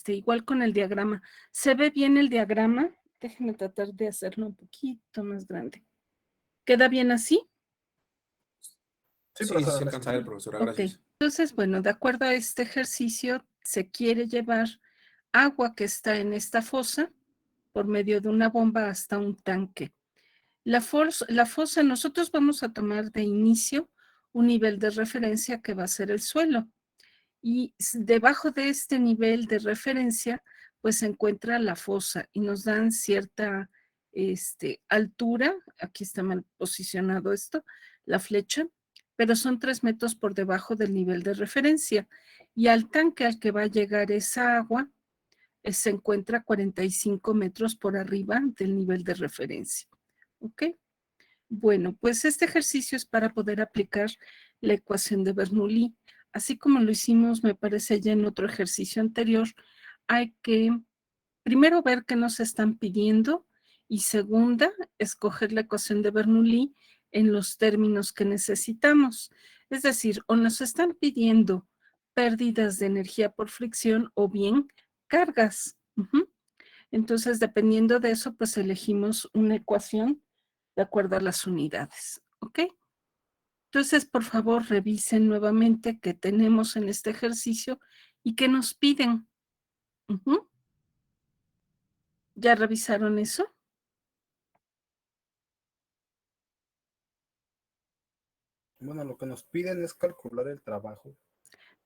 igual con el diagrama. ¿Se ve bien el diagrama? Déjenme tratar de hacerlo un poquito más grande. ¿Queda bien así? Sí, Sí, profesora, sí gracias. alcanza a ver, profesora, Ok. gracias. Entonces, bueno, de acuerdo a este ejercicio, se quiere llevar agua que está en esta fosa por medio de una bomba hasta un tanque. La fosa, nosotros vamos a tomar de inicio un nivel de referencia que va a ser el suelo. Y debajo de este nivel de referencia, pues se encuentra la fosa y nos dan cierta altura. Aquí está mal posicionado esto, la flecha, pero son 3 metros por debajo del nivel de referencia. Y al tanque al que va a llegar esa agua, se encuentra 45 metros por arriba del nivel de referencia. ¿Ok? Bueno, pues este ejercicio es para poder aplicar la ecuación de Bernoulli. Así como lo hicimos, me parece, ya en otro ejercicio anterior, hay que primero ver qué nos están pidiendo y segunda, escoger la ecuación de Bernoulli en los términos que necesitamos. Es decir, o nos están pidiendo pérdidas de energía por fricción o bien cargas. Entonces, dependiendo de eso, pues elegimos una ecuación de acuerdo a las unidades. ¿Ok? Entonces, por favor, revisen nuevamente qué tenemos en este ejercicio y qué nos piden. ¿Ya revisaron eso? Bueno, lo que nos piden es calcular el trabajo.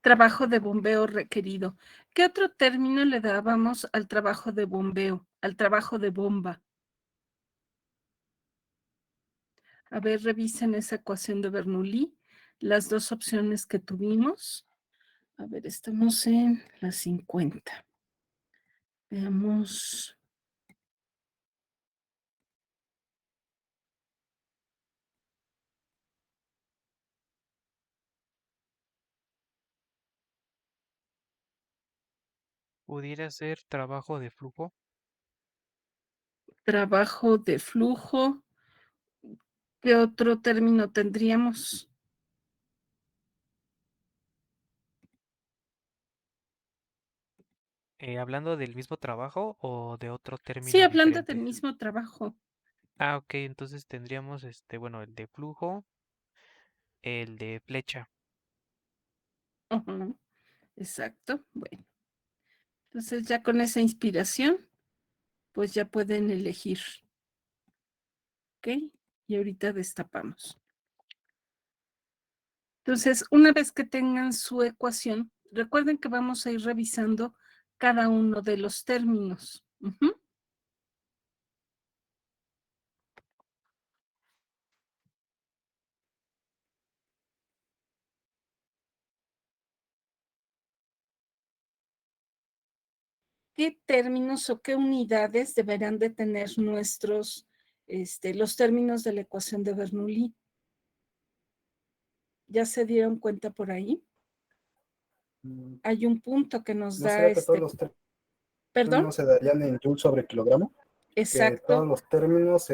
Trabajo de bombeo requerido. ¿Qué otro término le dábamos al trabajo de bombeo, al trabajo de bomba? A ver, revisen esa ecuación de Bernoulli, las dos opciones que tuvimos. A ver, estamos en la 50. Veamos. ¿Pudiera ser trabajo de flujo? Trabajo de flujo. ¿Qué otro término tendríamos? ¿Hablando del mismo trabajo o de otro Sí, término hablando del diferente? mismo trabajo. Ah, ok, entonces tendríamos bueno, el de flujo, el de flecha. Ujú, exacto. Bueno, entonces ya con esa inspiración, pues ya pueden elegir. ¿Ok? Y ahorita destapamos. Entonces, una vez que tengan su ecuación, recuerden que vamos a ir revisando cada uno de los términos. ¿Qué términos o qué unidades deberán de tener nuestros, los términos de la ecuación de Bernoulli? ¿Ya se dieron cuenta por ahí? Hay un punto que nos ¿No da será que todos los ¿Perdón? términos se darían en joule sobre kilogramo? Que todos Exacto, los términos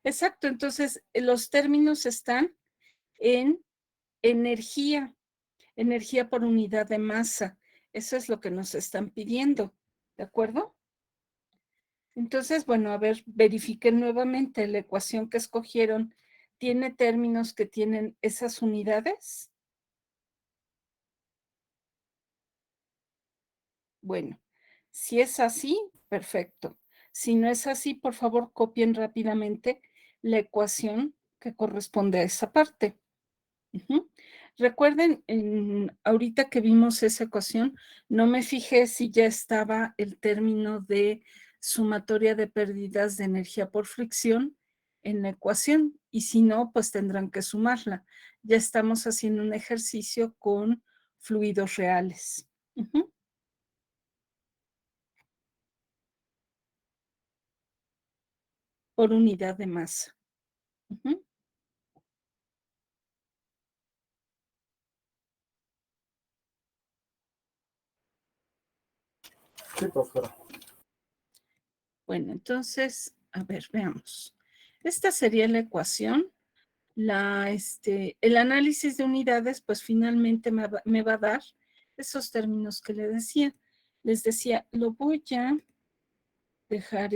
exacto. Entonces, los términos están en energía, energía por unidad de masa. Eso es lo que nos están pidiendo, ¿de acuerdo? Entonces, bueno, a ver, verifiquen nuevamente la ecuación que escogieron. ¿Tiene términos que tienen esas unidades? Bueno, si es así, perfecto. Si no es así, por favor, copien rápidamente la ecuación que corresponde a esa parte. Recuerden, ahorita que vimos esa ecuación, no me fijé si ya estaba el término de sumatoria de pérdidas de energía por fricción en la ecuación, y si no, pues tendrán que sumarla. Ya estamos haciendo un ejercicio con fluidos reales. Por unidad de masa. sí, profesora. Bueno, entonces, a ver, veamos. Esta sería la ecuación. El análisis de unidades, pues finalmente me va a dar esos términos que les decía, lo voy a dejar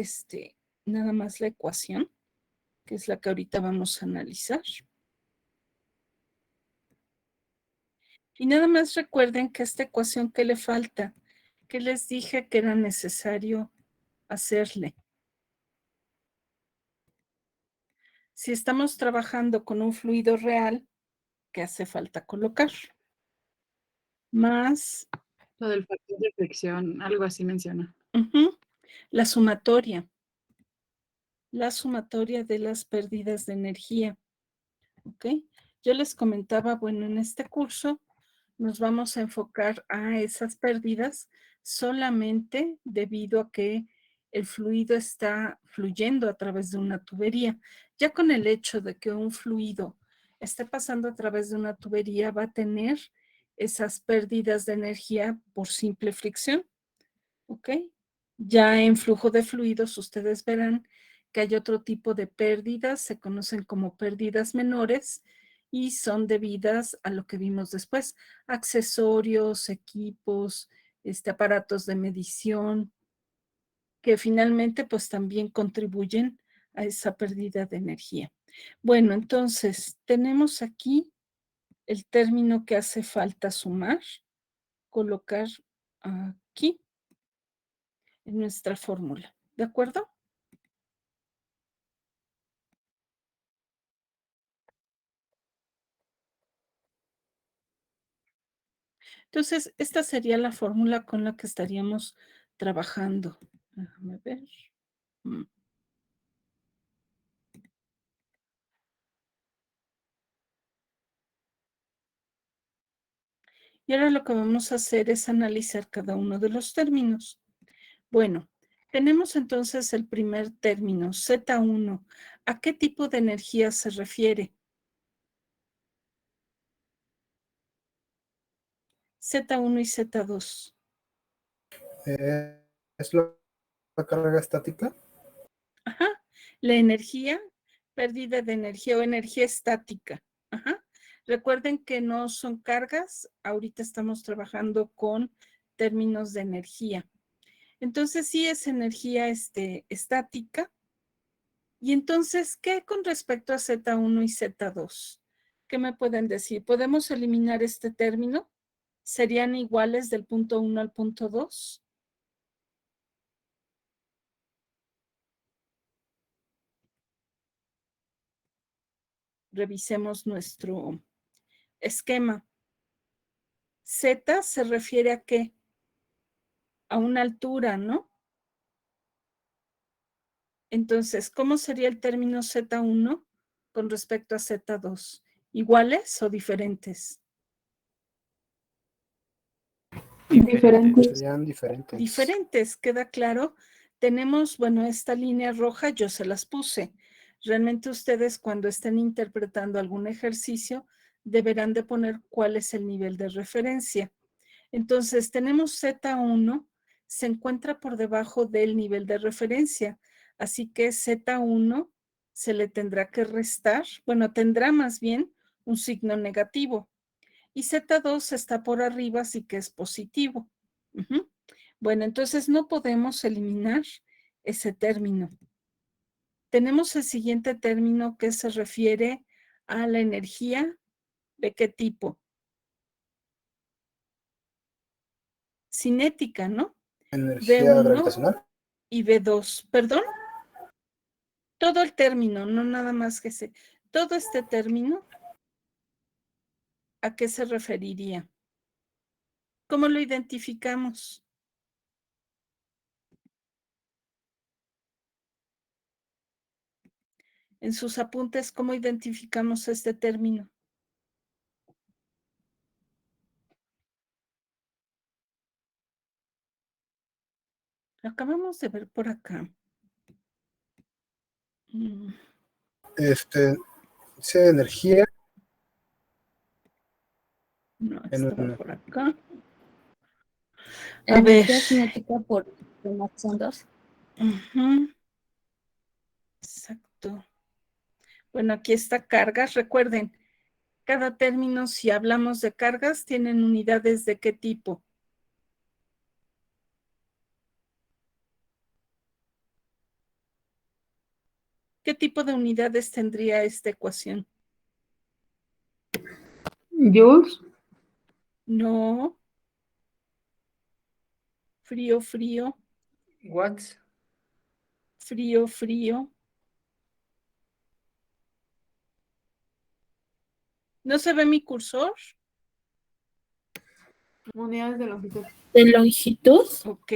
nada más la ecuación, que es la que ahorita vamos a analizar. Y nada más recuerden que esta ecuación que le falta, que les dije que era necesario hacerle. Si estamos trabajando con un fluido real, ¿qué hace falta colocar? Más Lo del factor de fricción, algo así menciona. la sumatoria de las pérdidas de energía. ¿Ok? Yo les comentaba, bueno, en este curso nos vamos a enfocar a esas pérdidas solamente debido a que el fluido está fluyendo a través de una tubería. Ya con el hecho de que un fluido esté pasando a través de una tubería, va a tener esas pérdidas de energía por simple fricción. ¿Ok? Ya en flujo de fluidos ustedes verán que hay otro tipo de pérdidas, se conocen como pérdidas menores y son debidas a lo que vimos después, accesorios, equipos, aparatos de medición, que finalmente pues también contribuyen a esa pérdida de energía. Bueno, entonces tenemos aquí el término que hace falta sumar, colocar aquí en nuestra fórmula, ¿de acuerdo? Entonces, esta sería la fórmula con la que estaríamos trabajando. Déjame ver. Y ahora lo que vamos a hacer es analizar cada uno de los términos. Bueno, tenemos entonces el primer término, Z1. ¿A qué tipo de energía se refiere? Z1 y Z2. ¿Es la carga estática? Ajá. La energía, pérdida de energía o energía estática. Ajá. Recuerden que no son cargas. Ahorita estamos trabajando con términos de energía. Entonces, sí es energía estática. Y entonces, ¿qué con respecto a Z1 y Z2? ¿Qué me pueden decir? ¿Podemos eliminar este término? ¿Serían iguales del punto 1 al punto 2? Revisemos nuestro esquema. Z se refiere a qué? A una altura, ¿no? Entonces, ¿cómo sería el término Z1 con respecto a Z2? ¿Iguales o diferentes? Diferentes. Serían diferentes. Diferentes, ¿queda claro? Tenemos, bueno, esta línea roja yo se las puse. Realmente ustedes cuando estén interpretando algún ejercicio deberán de poner cuál es el nivel de referencia. Entonces, tenemos Z1, se encuentra por debajo del nivel de referencia, así que Z1 se le tendrá que restar, bueno, tendrá más bien un signo negativo. Y Z2 está por arriba, así que es positivo. Bueno, entonces no podemos eliminar ese término. Tenemos el siguiente término que se refiere a la energía. ¿De qué tipo? Cinética, ¿no? Energía B1 gravitacional. y B2. ¿Perdón? Todo el término, no nada más que todo este término, ¿a qué se referiría? ¿Cómo lo identificamos? En sus apuntes, ¿cómo identificamos este término? Lo acabamos de ver por acá. Dice energía. No, En estaba una. por acá. A ver. Energía cinética por son 2. Exacto. Bueno, aquí está cargas. Recuerden, Cada término, si hablamos de cargas, tienen unidades de qué tipo. ¿Qué tipo de unidades tendría esta ecuación? Joules. No. Frío, frío, Watts. frío, frío. ¿No se ve mi cursor? Unidades de longitud. ¿De longitud? Ok.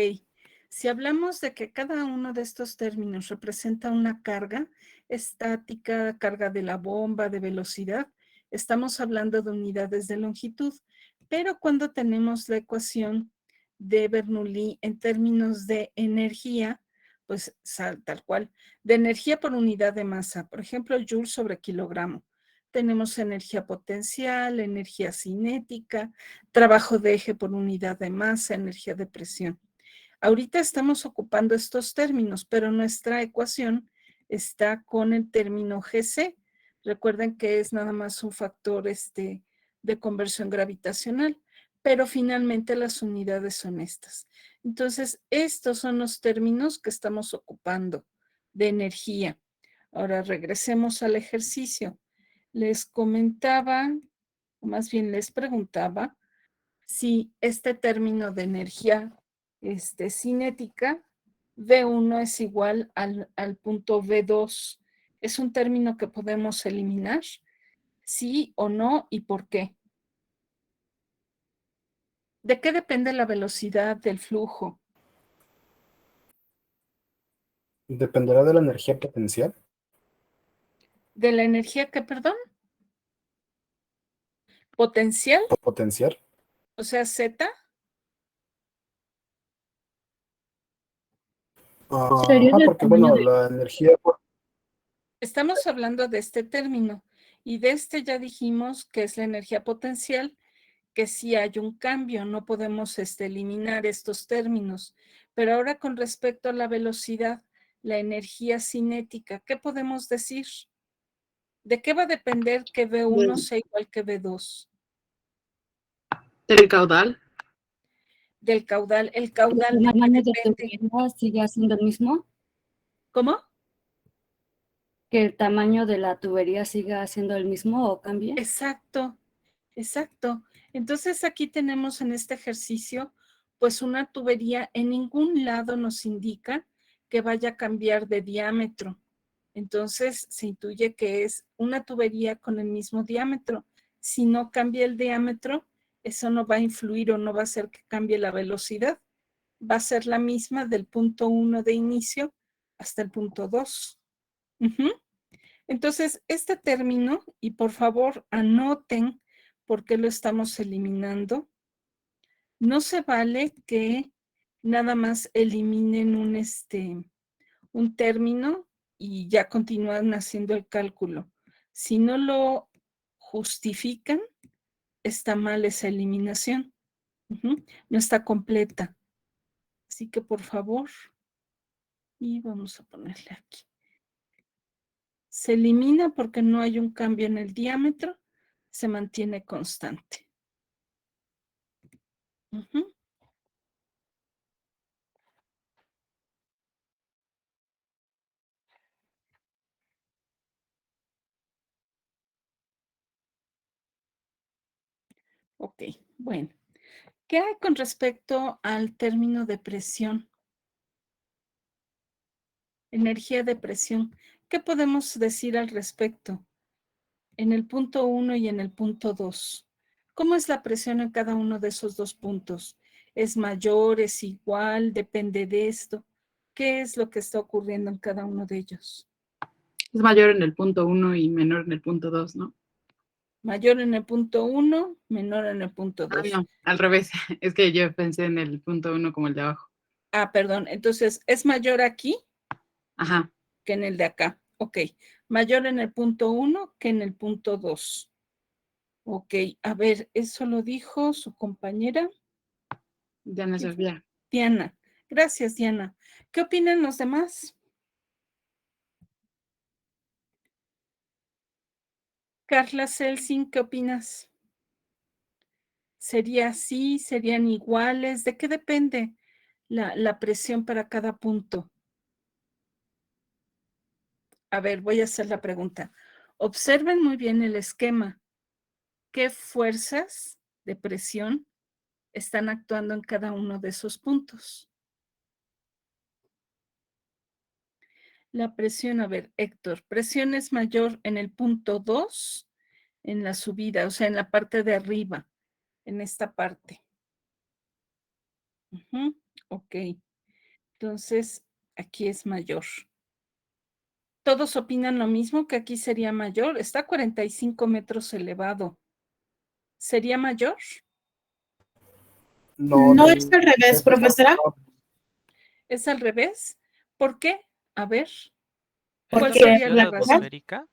Si hablamos de que cada uno de estos términos representa una carga estática, carga de la bomba, de velocidad, estamos hablando de unidades de longitud. Pero cuando tenemos la ecuación de Bernoulli en términos de energía, pues tal cual, de energía por unidad de masa, por ejemplo, Joule sobre kilogramo. Tenemos energía potencial, energía cinética, trabajo de eje por unidad de masa, energía de presión. Ahorita estamos ocupando estos términos, pero nuestra ecuación está con el término GC. Recuerden que es nada más un factor de conversión gravitacional, pero finalmente las unidades son estas. Entonces, estos son los términos que estamos ocupando de energía. Ahora regresemos al ejercicio. Les comentaba, o más bien les preguntaba, si este término de energía cinética, V1 es igual al punto V2. ¿Es un término que podemos eliminar? ¿Sí o no? ¿Y por qué? ¿De qué depende la velocidad del flujo? Dependerá de la energía potencial. ¿De la energía que, perdón? ¿Potencial? Potencial. O sea, Z. ¿Sería del Porque tamaño bueno, de- la energía, Estamos hablando de este término y de este ya dijimos que es la energía potencial, que sí hay un cambio, no podemos eliminar estos términos. Pero ahora con respecto a la velocidad, la energía cinética, ¿qué podemos decir? ¿De qué va a depender que V1 sea igual que V2? Del caudal. Del caudal. El ¿El caudal, ¿de qué tamaño de tu depende? tubería sigue siendo el mismo? ¿Cómo? ¿Que el tamaño de la tubería siga siendo el mismo o cambie? Exacto, exacto. Entonces aquí tenemos en este ejercicio, pues una tubería en ningún lado nos indica que vaya a cambiar de diámetro. Entonces se intuye que es una tubería con el mismo diámetro. Si no cambia el diámetro, eso no va a influir o no va a hacer que cambie la velocidad. Va a ser la misma del punto 1 de inicio hasta el punto 2. Entonces, este término, y por favor anoten por qué lo estamos eliminando, no se vale que nada más eliminen un término y ya continúan haciendo el cálculo. Si no lo justifican, está mal esa eliminación. No está completa. Así que por favor, y vamos a ponerle aquí. Se elimina porque no hay un cambio en el diámetro, se mantiene constante. Ok, bueno. ¿Qué hay con respecto al término de presión? Energía de presión. ¿Qué podemos decir al respecto? En el punto 1 y en el punto 2. ¿Cómo es la presión en cada uno de esos dos puntos? ¿Es mayor, es igual, depende de esto? ¿Qué es lo que está ocurriendo en cada uno de ellos? Es mayor en el punto 1 y menor en el punto 2, ¿no? Mayor en el punto 1, menor en el punto 2. No, al revés. Es que yo pensé en el punto 1 como el de abajo. Perdón. Entonces, ¿es mayor aquí? Ajá. Que en el de acá. Ok. Mayor en el punto 1 que en el punto 2. Ok. A ver, eso lo dijo su compañera. Diana Sofía. Diana. Gracias, Diana. ¿Qué opinan los demás? Carla Celsin, ¿qué opinas? ¿Sería así? ¿Serían iguales? ¿De qué depende la presión para cada punto? A ver, voy a hacer la pregunta. Observen muy bien el esquema. ¿Qué fuerzas de presión están actuando en cada uno de esos puntos? La presión, a ver, Héctor, presión es mayor en el punto 2, en la subida, o sea, en la parte de arriba, en esta parte. Ok, entonces aquí es mayor. ¿Todos opinan lo mismo, que aquí sería mayor? Está a 45 metros elevado. ¿Sería mayor? No es al revés, profesora. ¿Es al revés? ¿Por qué? A ver, ¿cuál Porque sería ¿Presión la razón? atmosférica?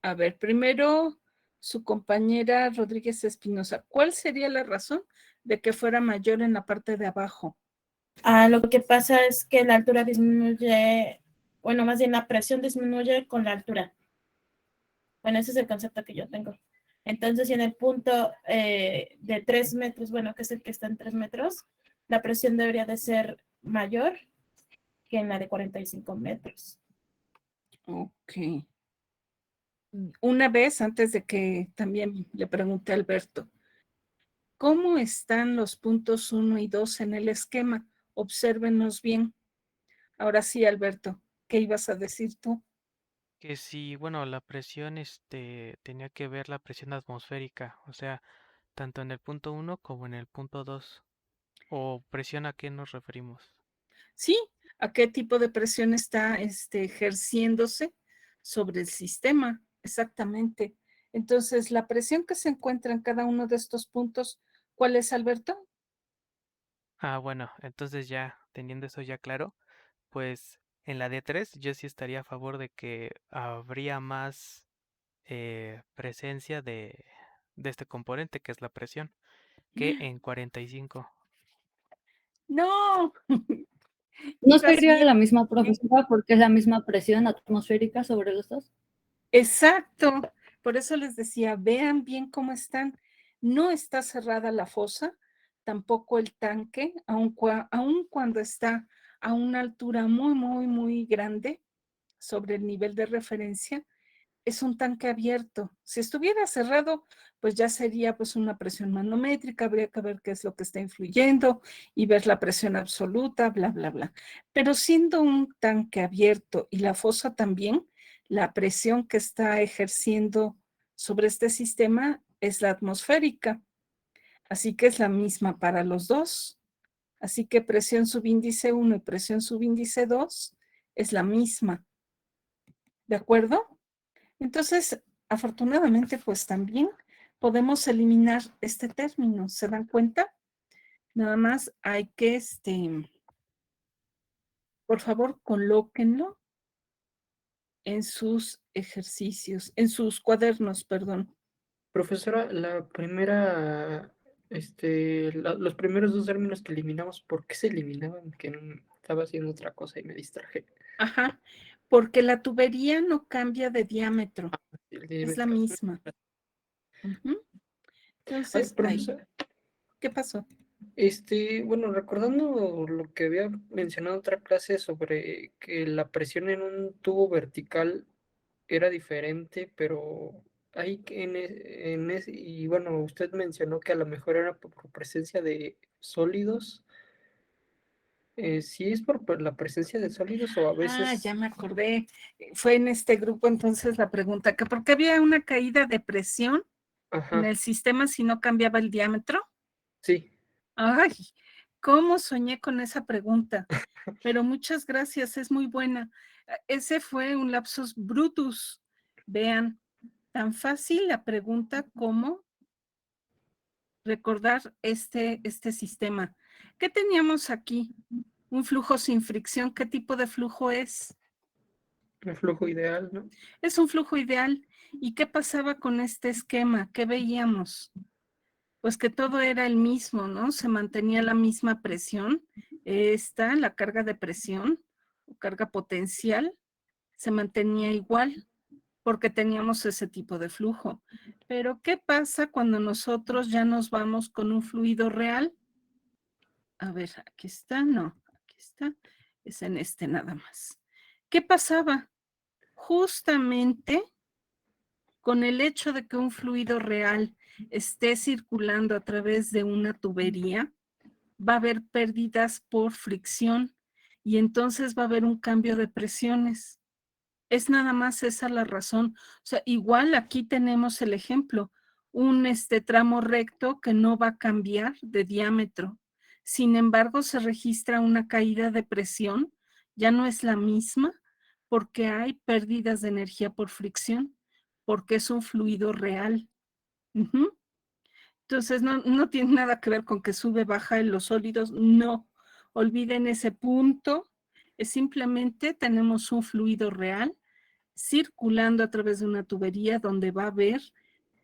A ver, primero su compañera Rodríguez Espinosa. ¿Cuál sería la razón de que fuera mayor en la parte de abajo? lo que pasa es que la altura disminuye, bueno, más bien la presión disminuye con la altura. Bueno, ese es el concepto que yo tengo. Entonces, si en el punto de 3 metros, bueno, que es el que está en 3 metros, la presión debería de ser mayor que en la de 45 metros. Ok. Una vez, antes de que también le pregunté a Alberto, ¿cómo están los puntos 1 y 2 en el esquema? Obsérvenos bien. Ahora sí, Alberto, ¿qué ibas a decir tú? Que si, bueno, la presión, tenía que ver la presión atmosférica, o sea, tanto en el punto 1 como en el punto 2. ¿O presión a qué nos referimos? Sí, ¿a qué tipo de presión está ejerciéndose sobre el sistema? Exactamente. Entonces, la presión que se encuentra en cada uno de estos puntos, ¿cuál es, Alberto? Ah, bueno, entonces ya, teniendo eso ya claro, pues en la D3 yo sí estaría a favor de que habría más presencia de este componente que es la presión que en 45. No, ¿No ibas sería bien. la misma profesora porque es la misma presión atmosférica sobre los dos? Exacto. Por eso les decía, vean bien cómo están. No está cerrada la fosa, tampoco el tanque, aun cuando está a una altura muy, muy, muy grande sobre el nivel de referencia, es un tanque abierto. Si estuviera cerrado, pues ya sería pues una presión manométrica, habría que ver qué es lo que está influyendo y ver la presión absoluta, bla, bla, bla. Pero siendo un tanque abierto y la fosa también, la presión que está ejerciendo sobre este sistema es la atmosférica. Así que es la misma para los dos. Así que presión subíndice 1 y presión subíndice 2 es la misma. ¿De acuerdo? Entonces, afortunadamente, pues también podemos eliminar este término. ¿Se dan cuenta? Nada más hay que, por favor, colóquenlo en sus ejercicios, en sus cuadernos, perdón. Profesora, la primera, los primeros dos términos que eliminamos, ¿por qué se eliminaban? Que estaba haciendo otra cosa y me distraje. Ajá, porque la tubería no cambia de diámetro, El es la diámetro. misma. Ujú. Entonces, ahí, Profesora, ¿qué pasó? bueno, recordando lo que había mencionado en otra clase sobre que la presión en un tubo vertical era diferente, pero hay que y bueno, usted mencionó que a lo mejor era por presencia de sólidos. ¿Sí es por la presencia de sólidos o a Ah, ya veces? me acordé. Fue en este grupo entonces la pregunta, que por qué había una caída de presión en Ajá, el sistema si no cambiaba el diámetro. sí. Ay, cómo soñé con esa pregunta. Pero muchas gracias, es muy buena. Ese fue un lapsus brutus. Vean, tan fácil la pregunta como recordar este sistema. ¿Qué teníamos aquí? Un flujo sin fricción. ¿Qué tipo de flujo es? El flujo ideal, ¿no? Es un flujo ideal. ¿Y qué pasaba con este esquema? ¿Qué veíamos? Pues que todo era el mismo, ¿no? Se mantenía la misma presión. La carga de presión o carga potencial, se mantenía igual. porque teníamos ese tipo de flujo. Pero, ¿qué pasa cuando nosotros ya nos vamos con un fluido real? A ver, aquí está, no, aquí está, es en este nada más. ¿Qué pasaba? Justamente con el hecho de que un fluido real esté circulando a través de una tubería, va a haber pérdidas por fricción y entonces va a haber un cambio de presiones. Es nada más esa la razón. O sea, igual aquí tenemos el ejemplo, un tramo recto que no va a cambiar de diámetro. Sin embargo, se registra una caída de presión, ya no es la misma porque hay pérdidas de energía por fricción, porque es un fluido real. Ujú. Entonces, no tiene nada que ver con que sube, baja en los sólidos, no. Olviden ese punto, es simplemente tenemos un fluido real circulando a través de una tubería donde va a haber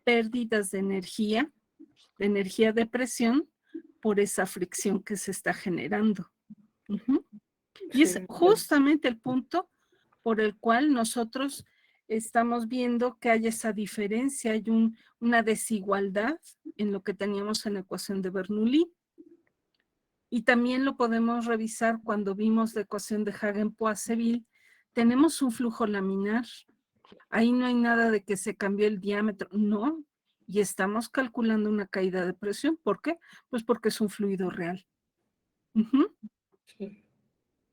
pérdidas de energía de presión por esa fricción que se está generando. Ujú. Y es Sí, justamente el punto por el cual nosotros estamos viendo que hay esa diferencia, hay una desigualdad en lo que teníamos en la ecuación de Bernoulli. Y también lo podemos revisar cuando vimos la ecuación de Hagen-Poiseuille. Tenemos un flujo laminar. Ahí no hay nada de que se cambió el diámetro, no. Y estamos calculando una caída de presión. ¿Por qué? Pues porque es un fluido real. Ujú. sí.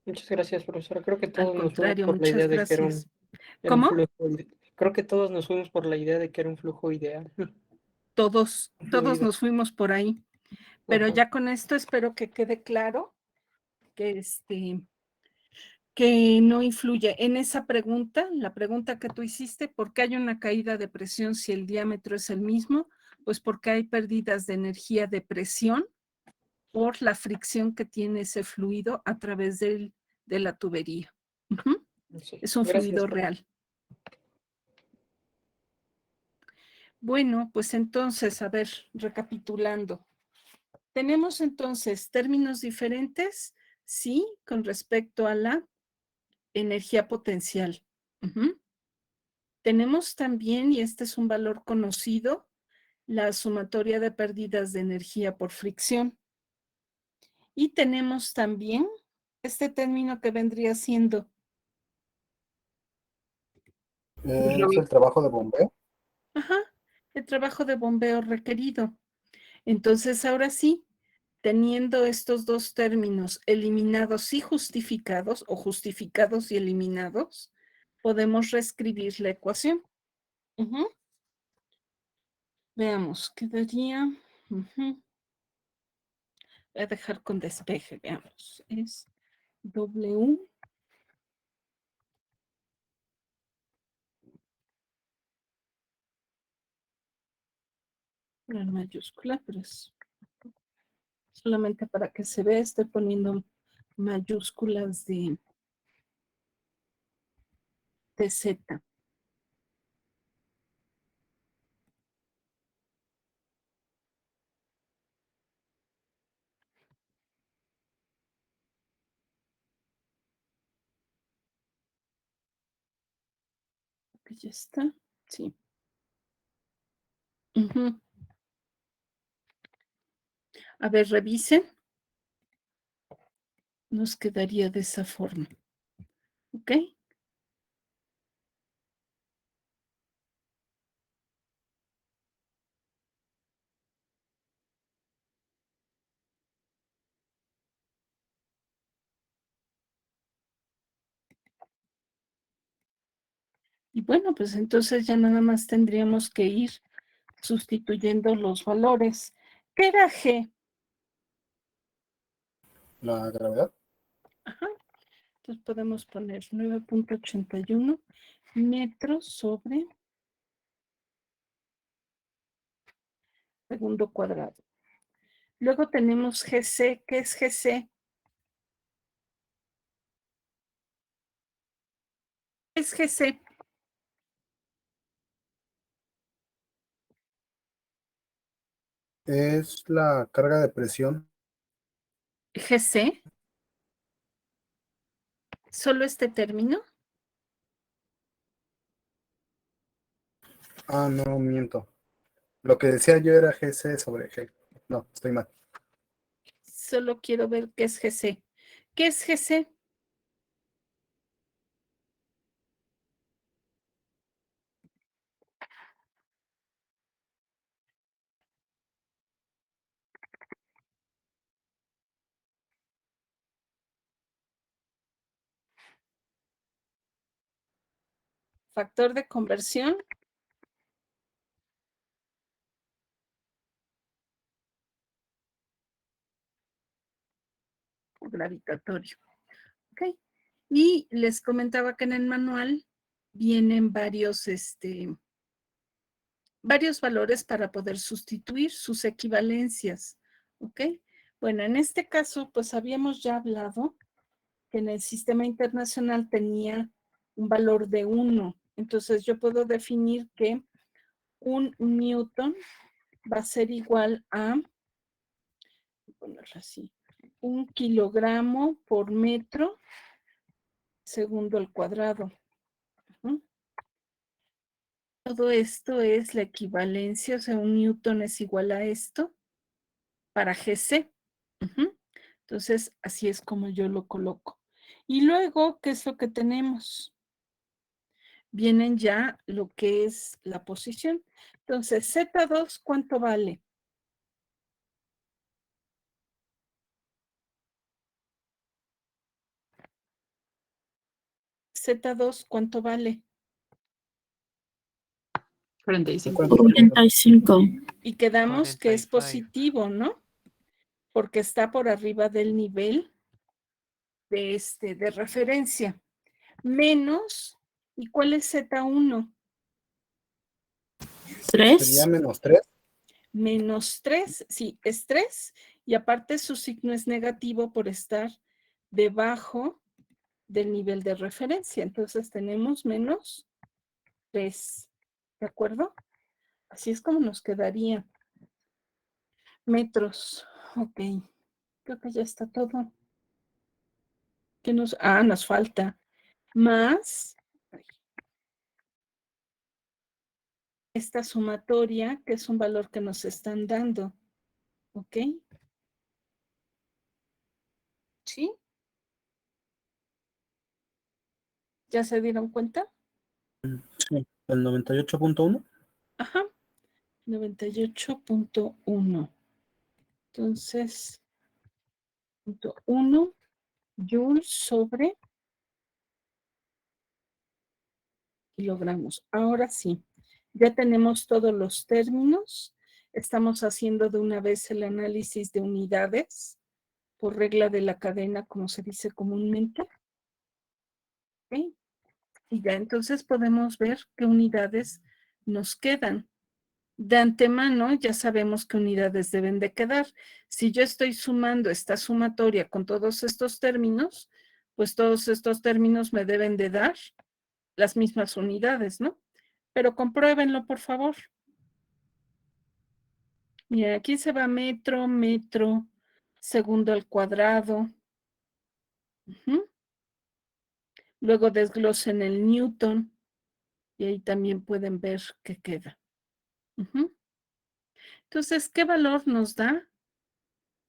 Muchas gracias, profesora. Creo que Al todos nos fuimos contrario, por la muchas idea de que gracias. era un ¿Cómo? flujo. Creo que todos nos fuimos por la idea de que era un flujo ideal. Todos Fluido. nos fuimos por ahí. Pero Ajá. ya con esto espero que quede claro que que no influye en esa pregunta, la pregunta que tú hiciste, ¿por qué hay una caída de presión si el diámetro es el mismo? Pues porque hay pérdidas de energía de presión por la fricción que tiene ese fluido a través de la tubería. Ujú. Sí. Es un Gracias, fluido profe. real. Bueno, pues entonces, a ver, recapitulando. Tenemos entonces términos diferentes, sí, con respecto a la energía potencial. Ujú. Tenemos también, y este es un valor conocido, la sumatoria de pérdidas de energía por fricción. Y tenemos también este término que vendría siendo Es el trabajo de bombeo. el trabajo de bombeo requerido. Entonces, ahora sí, teniendo estos dos términos eliminados y justificados, o justificados y eliminados, podemos reescribir la ecuación. Ujú. Veamos, quedaría... ujú. Voy a dejar con despeje, veamos. Es W. La mayúscula, pero es solamente para que se vea, estoy poniendo mayúsculas de Z. Aquí ya está, sí. Ujú. A ver, revisen. Nos quedaría de esa forma. ¿Ok? Y bueno, pues entonces ya nada más tendríamos que ir sustituyendo los valores. ¿Qué era G? La gravedad. Ajá. Entonces podemos poner 9.81 metros sobre segundo cuadrado. Luego tenemos GC. ¿Qué es GC? ¿Qué es GC? Es la carga de presión. GC, solo este término. Ah, no, miento. Lo que decía yo era GC sobre G. No, estoy mal. Solo quiero ver qué es GC. ¿Qué es GC? Factor de conversión. Gravitatorio. Ok. Y les comentaba que en el manual vienen varios valores para poder sustituir sus equivalencias. ¿Ok? Bueno, en este caso, pues habíamos ya hablado que en el sistema internacional tenía un valor de 1. Entonces yo puedo definir que un newton va a ser igual a, voy a ponerlo así, 1 kilogramo por metro segundo al cuadrado. ¿No? Todo esto es la equivalencia, o sea, un newton es igual a esto para GC. Entonces, así es como yo lo coloco. Y luego, ¿qué es lo que tenemos? Vienen ya lo que es la posición. Entonces, Z2, ¿cuánto vale? Z2, ¿cuánto vale? 45. 45. Y quedamos que es 45. positivo, ¿no? Porque está por arriba del nivel de referencia. Menos, ¿y cuál es Z1? 3. Sería -3. Menos 3, sí, es 3. Y aparte su signo es negativo por estar debajo del nivel de referencia. Entonces tenemos menos 3. ¿De acuerdo? Así es como nos quedaría. Metros. Ok. Creo que ya está todo. ¿Qué nos falta? Más esta sumatoria, que es un valor que nos están dando. ¿Ok? ¿Sí? ¿Ya se dieron cuenta? Sí, el 98.1. Ajá. 98.1. Entonces, 1 joules sobre kilogramos. Ahora sí, ya tenemos todos los términos. Estamos haciendo de una vez el análisis de unidades por regla de la cadena, como se dice comúnmente. ¿Okay? Y ya entonces podemos ver qué unidades nos quedan. De antemano ya sabemos qué unidades deben de quedar. Si yo estoy sumando esta sumatoria con todos estos términos, pues todos estos términos me deben de dar las mismas unidades, ¿no? Pero compruébenlo, por favor. Mira, aquí se va metro, metro, segundo al cuadrado. Luego desglosen el newton y ahí también pueden ver qué queda. Entonces, ¿qué valor nos da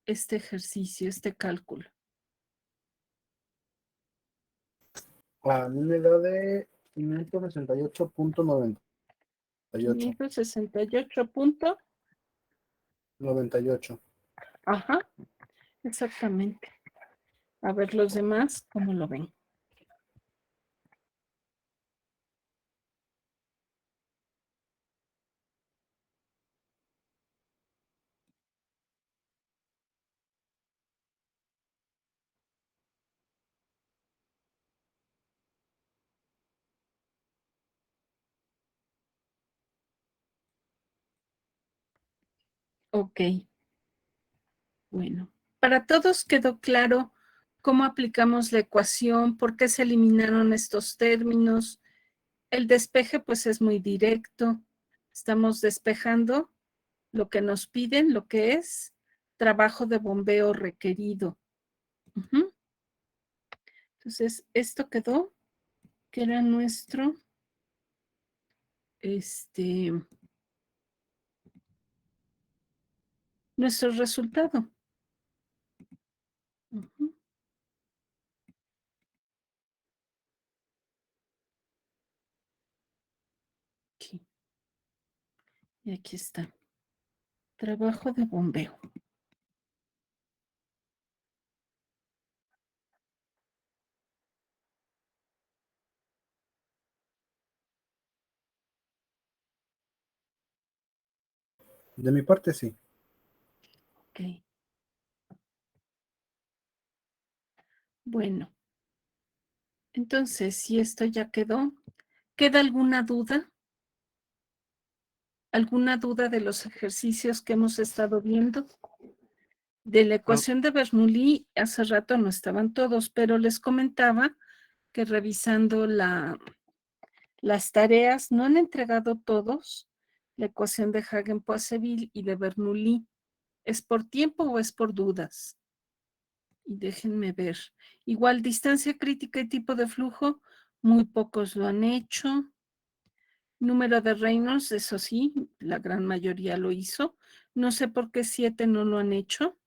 este ejercicio, este cálculo? A mí me da de 568.98. 568 punto. 98. Ajá, exactamente. A ver los demás, ¿cómo lo ven? Ok. Bueno, para todos quedó claro cómo aplicamos la ecuación, por qué se eliminaron estos términos. El despeje pues es muy directo. Estamos despejando lo que nos piden, lo que es trabajo de bombeo requerido. Entonces, esto quedó, que era nuestro nuestro resultado. Ujú. Aquí. Y aquí está. Trabajo de bombeo. De mi parte, sí. Ok. Bueno. Entonces, si esto ya quedó, ¿queda alguna duda? ¿Alguna duda de los ejercicios que hemos estado viendo? De la ecuación de Bernoulli, hace rato no estaban todos, pero les comentaba que revisando las tareas, no han entregado todos la ecuación de Hagen-Poiseuille y de Bernoulli. ¿Es por tiempo o es por dudas? Y déjenme ver. Igual, distancia crítica y tipo de flujo, muy pocos lo han hecho. Número de Reynolds, eso sí, la gran mayoría lo hizo. No sé por qué 7 no lo han hecho.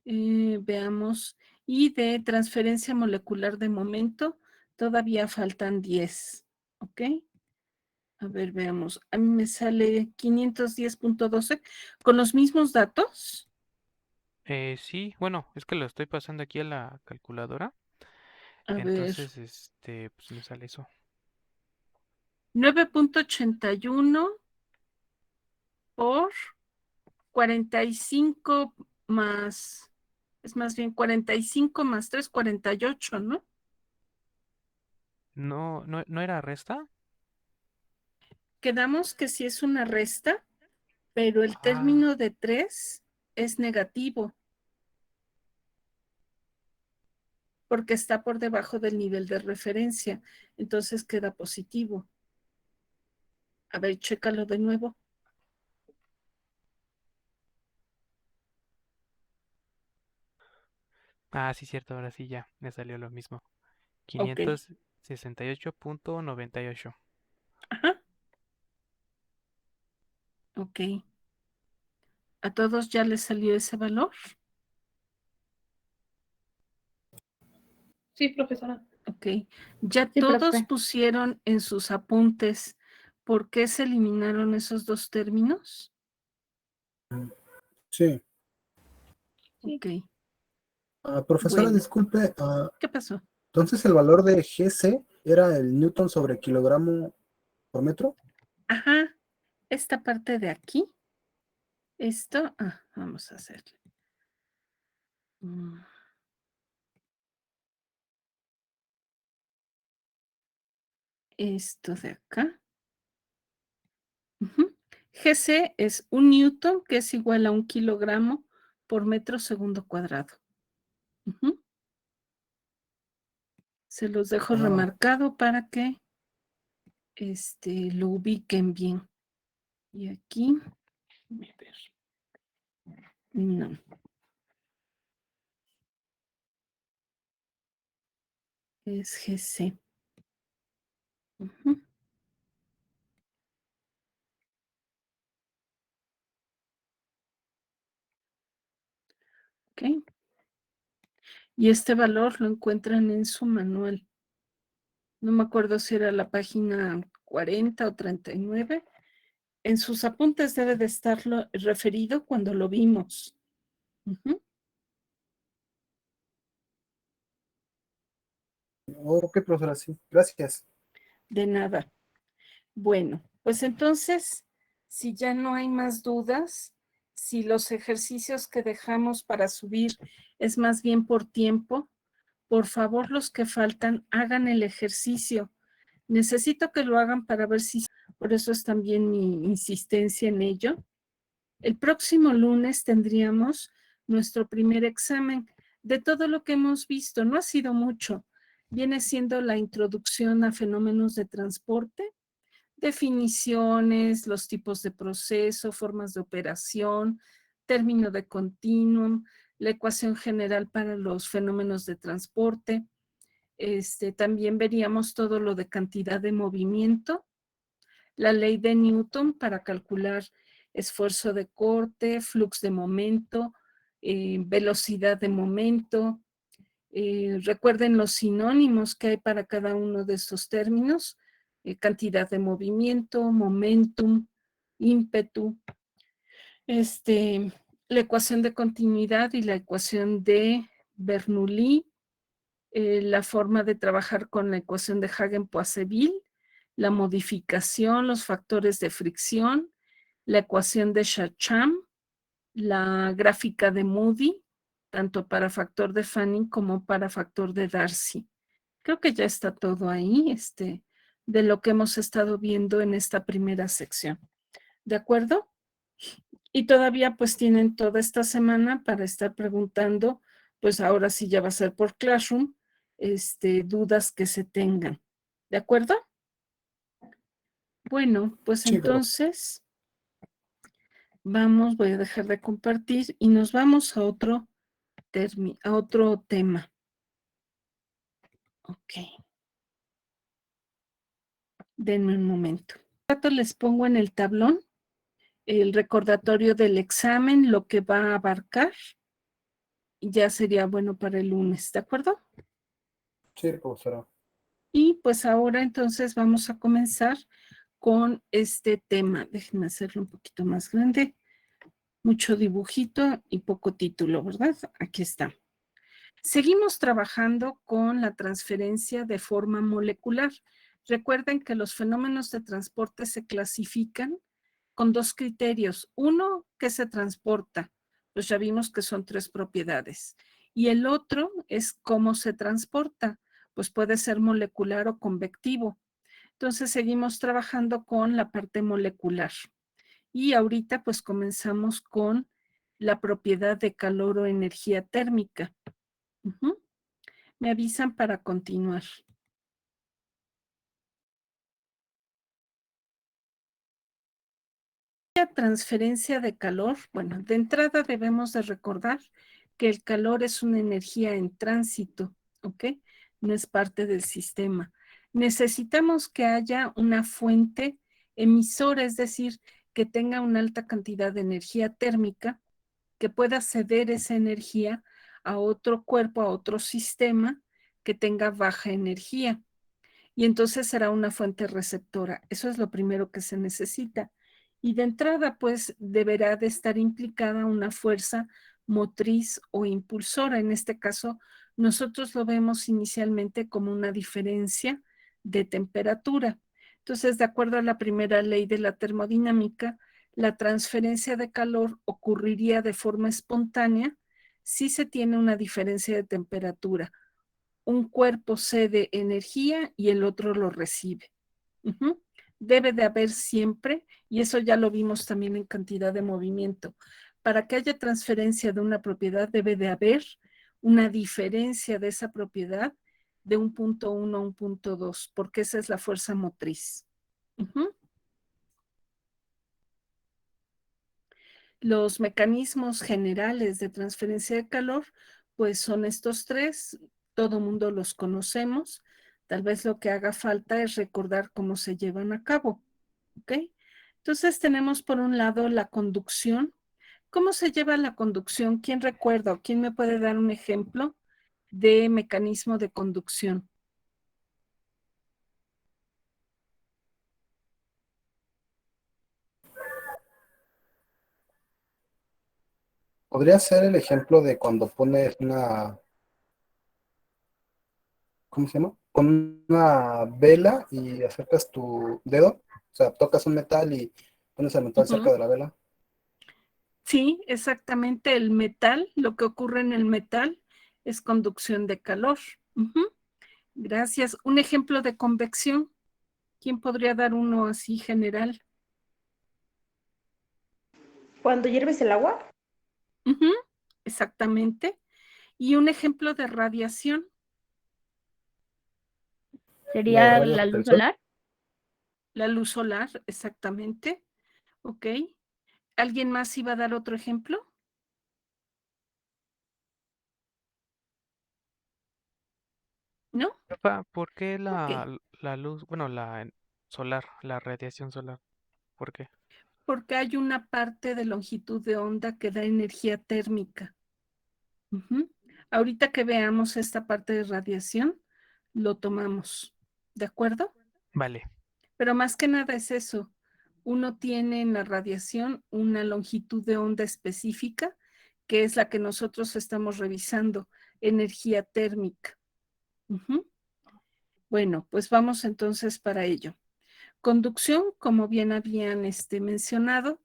Veamos. Y de transferencia molecular de momento, todavía faltan 10. ¿Ok? A ver, veamos. A mí me sale 510.12 con los mismos datos. Sí, bueno, es que lo estoy pasando aquí a la calculadora. A ver, Entonces, pues me sale eso. 9.81 por 45 más, es más bien 45 más 3, 48, ¿no? ¿No era resta? Quedamos que sí es una resta, pero el Ah, término de 3 es negativo, porque está por debajo del nivel de referencia, entonces queda positivo. A ver, chécalo de nuevo. sí, cierto, ahora sí ya me salió lo mismo. Ok. 568.98. Ajá. Ok. ¿A todos ya les salió ese valor? Sí, profesora. Ok. Ya Sí, todos profe. pusieron en sus apuntes por qué se eliminaron esos dos términos. Sí. Ok. Profesora, Bueno, disculpe. ¿qué pasó? Entonces, ¿el valor de GC era el newton sobre kilogramo por metro? Ajá. Esta parte de aquí. Esto. Vamos a hacerlo. Esto de acá. GC es 1 newton, que es igual a 1 kilogramo por metro segundo cuadrado. Se los dejo remarcado para que lo ubiquen bien. Y aquí, a ver. No. Es GC. Ok. Y este valor lo encuentran en su manual. No me acuerdo si era la página 40 o 39. En sus apuntes debe de estarlo referido cuando lo vimos. Ok, profesora, sí. Gracias. De nada. Bueno, pues entonces, si ya no hay más dudas, si los ejercicios que dejamos para subir es más bien por tiempo, por favor, los que faltan, hagan el ejercicio. Necesito que lo hagan para ver si, por eso es también mi insistencia en ello. El próximo lunes tendríamos nuestro primer examen. De todo lo que hemos visto, no ha sido mucho. Viene siendo la introducción a fenómenos de transporte, definiciones, los tipos de proceso, formas de operación, término de continuum, la ecuación general para los fenómenos de transporte. También veríamos todo lo de cantidad de movimiento, la ley de Newton para calcular esfuerzo de corte, flux de momento, velocidad de momento. Recuerden los sinónimos que hay para cada uno de estos términos: cantidad de movimiento, momentum, ímpetu, la ecuación de continuidad y la ecuación de Bernoulli, la forma de trabajar con la ecuación de Hagen-Poiseuille, la modificación, los factores de fricción, la ecuación de Shacham, la gráfica de Moody, tanto para factor de Fanning como para factor de Darcy. Creo que ya está todo ahí, de lo que hemos estado viendo en esta primera sección. ¿De acuerdo? Y todavía pues tienen toda esta semana para estar preguntando, pues ahora sí ya va a ser por Classroom, dudas que se tengan. ¿De acuerdo? Bueno, pues Sí, profe. entonces voy a dejar de compartir y nos vamos a otro tema. Ok. Denme un momento. Les pongo en el tablón el recordatorio del examen, lo que va a abarcar. Ya sería bueno para el lunes, ¿de acuerdo? Sí, profesora. Y pues ahora entonces vamos a comenzar con este tema. Déjenme hacerlo un poquito más grande. Mucho dibujito y poco título, ¿verdad? Aquí está. Seguimos trabajando con la transferencia de forma molecular. Recuerden que los fenómenos de transporte se clasifican con dos criterios. Uno, que se transporta. Pues ya vimos que son 3 propiedades. Y el otro es cómo se transporta. Pues puede ser molecular o convectivo. Entonces seguimos trabajando con la parte molecular. Y ahorita pues comenzamos con la propiedad de calor o energía térmica. Me avisan para continuar. La transferencia de calor, bueno, de entrada debemos de recordar que el calor es una energía en tránsito, ¿ok? No es parte del sistema. Necesitamos que haya una fuente emisora, es decir, que tenga una alta cantidad de energía térmica, que pueda ceder esa energía a otro cuerpo, a otro sistema que tenga baja energía. Y entonces será una fuente receptora. Eso es lo primero que se necesita. Y de entrada, pues, deberá de estar implicada una fuerza motriz o impulsora. En este caso, nosotros lo vemos inicialmente como una diferencia de temperatura. Entonces, de acuerdo a la primera ley de la termodinámica, la transferencia de calor ocurriría de forma espontánea si se tiene una diferencia de temperatura. Un cuerpo cede energía y el otro lo recibe. Debe de haber siempre, y eso ya lo vimos también en cantidad de movimiento, para que haya transferencia de una propiedad debe de haber una diferencia de esa propiedad de un punto 1 a un punto 2, porque esa es la fuerza motriz. Los mecanismos generales de transferencia de calor, pues son estos 3, todo mundo los conocemos, tal vez lo que haga falta es recordar cómo se llevan a cabo, ¿ok? Entonces tenemos por un lado la conducción. ¿Cómo se lleva la conducción? ¿Quién recuerda o quién me puede dar un ejemplo de mecanismo de conducción? ¿Podría ser el ejemplo de cuando pones ¿cómo se llama? Con una vela y acercas tu dedo, o sea, tocas un metal y pones el metal cerca de la vela. Sí, exactamente. El metal, lo que ocurre en el metal es conducción de calor. Gracias. Un ejemplo de convección. ¿Quién podría dar uno así general? Cuando hierves el agua. Exactamente. Y un ejemplo de radiación. ¿Sería Los la rayos luz del sol. solar? La luz solar, exactamente. Ok. ¿Alguien más iba a dar otro ejemplo? ¿No? Rafa, ¿por qué Ok. la luz, bueno, solar, la radiación solar. ¿Por qué? Porque hay una parte de longitud de onda que da energía térmica. Ujú. Ahorita que veamos esta parte de radiación, lo tomamos, ¿de acuerdo? Vale. Pero más que nada es eso. Uno tiene en la radiación una longitud de onda específica, que es la que nosotros estamos revisando, energía térmica. Ujú. Bueno, pues vamos entonces para ello. Conducción, como bien habían mencionado,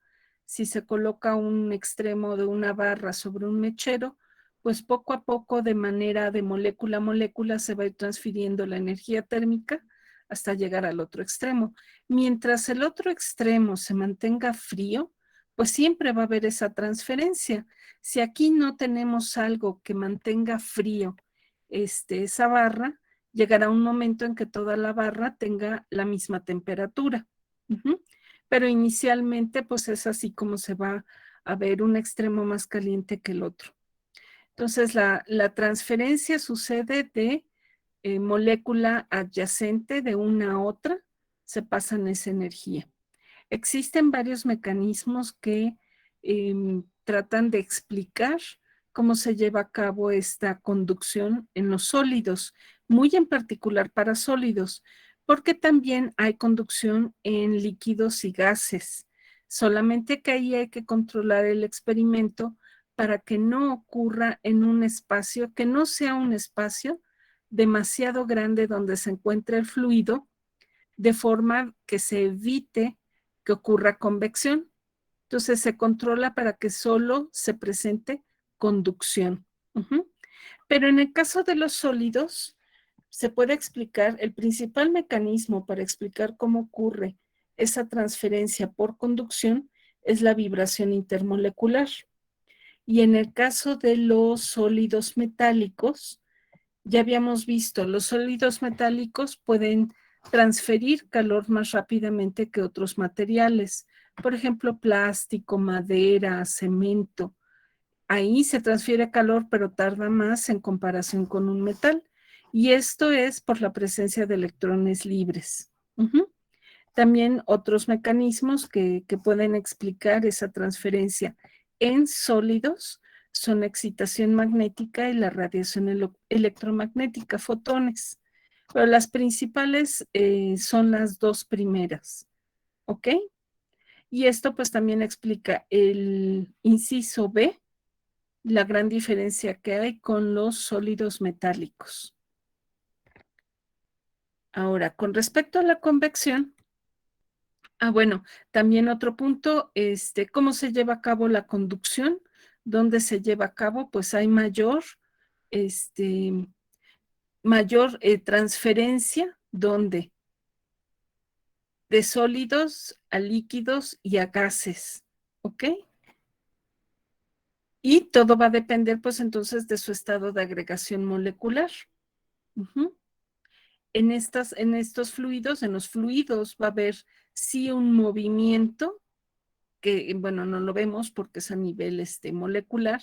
si se coloca un extremo de una barra sobre un mechero, pues poco a poco, de manera de molécula a molécula, se va a ir transfiriendo la energía térmica hasta llegar al otro extremo. Mientras el otro extremo se mantenga frío, pues siempre va a haber esa transferencia. Si aquí no tenemos algo que mantenga frío esa barra, llegará un momento en que toda la barra tenga la misma temperatura. Uh-huh. Pero inicialmente, pues es así como se va a ver un extremo más caliente que el otro. Entonces, la transferencia sucede de molécula adyacente de una a otra, se pasan esa energía. Existen varios mecanismos que tratan de explicar cómo se lleva a cabo esta conducción en los sólidos, muy en particular para sólidos, porque también hay conducción en líquidos y gases. Solamente que ahí hay que controlar el experimento para que no ocurra en un espacio, que no sea un espacio demasiado grande donde se encuentre el fluido, de forma que se evite que ocurra convección. Entonces se controla para que solo se presente conducción. Uh-huh. Pero en el caso de los sólidos, se puede explicar, el principal mecanismo para explicar cómo ocurre esa transferencia por conducción es la vibración intermolecular. Y en el caso de los sólidos metálicos, ya habíamos visto, los sólidos metálicos pueden transferir calor más rápidamente que otros materiales. Por ejemplo, plástico, madera, cemento. Ahí se transfiere calor, pero tarda más en comparación con un metal. Y esto es por la presencia de electrones libres. Uh-huh. También otros mecanismos que pueden explicar esa transferencia en sólidos son la excitación magnética y la radiación electromagnética, fotones. Pero las principales son las dos primeras, ¿ok? Y esto pues también explica el inciso B, la gran diferencia que hay con los sólidos metálicos. Ahora, con respecto a la convección, bueno, también otro punto, ¿cómo se lleva a cabo la conducción? ¿Dónde se lleva a cabo? Pues hay mayor transferencia, ¿dónde? De sólidos a líquidos y a gases, ¿ok? Y todo va a depender, pues, entonces, de su estado de agregación molecular. Uh-huh. En estos fluidos, en los fluidos va a haber sí un movimiento, que, bueno, no lo vemos porque es a nivel molecular,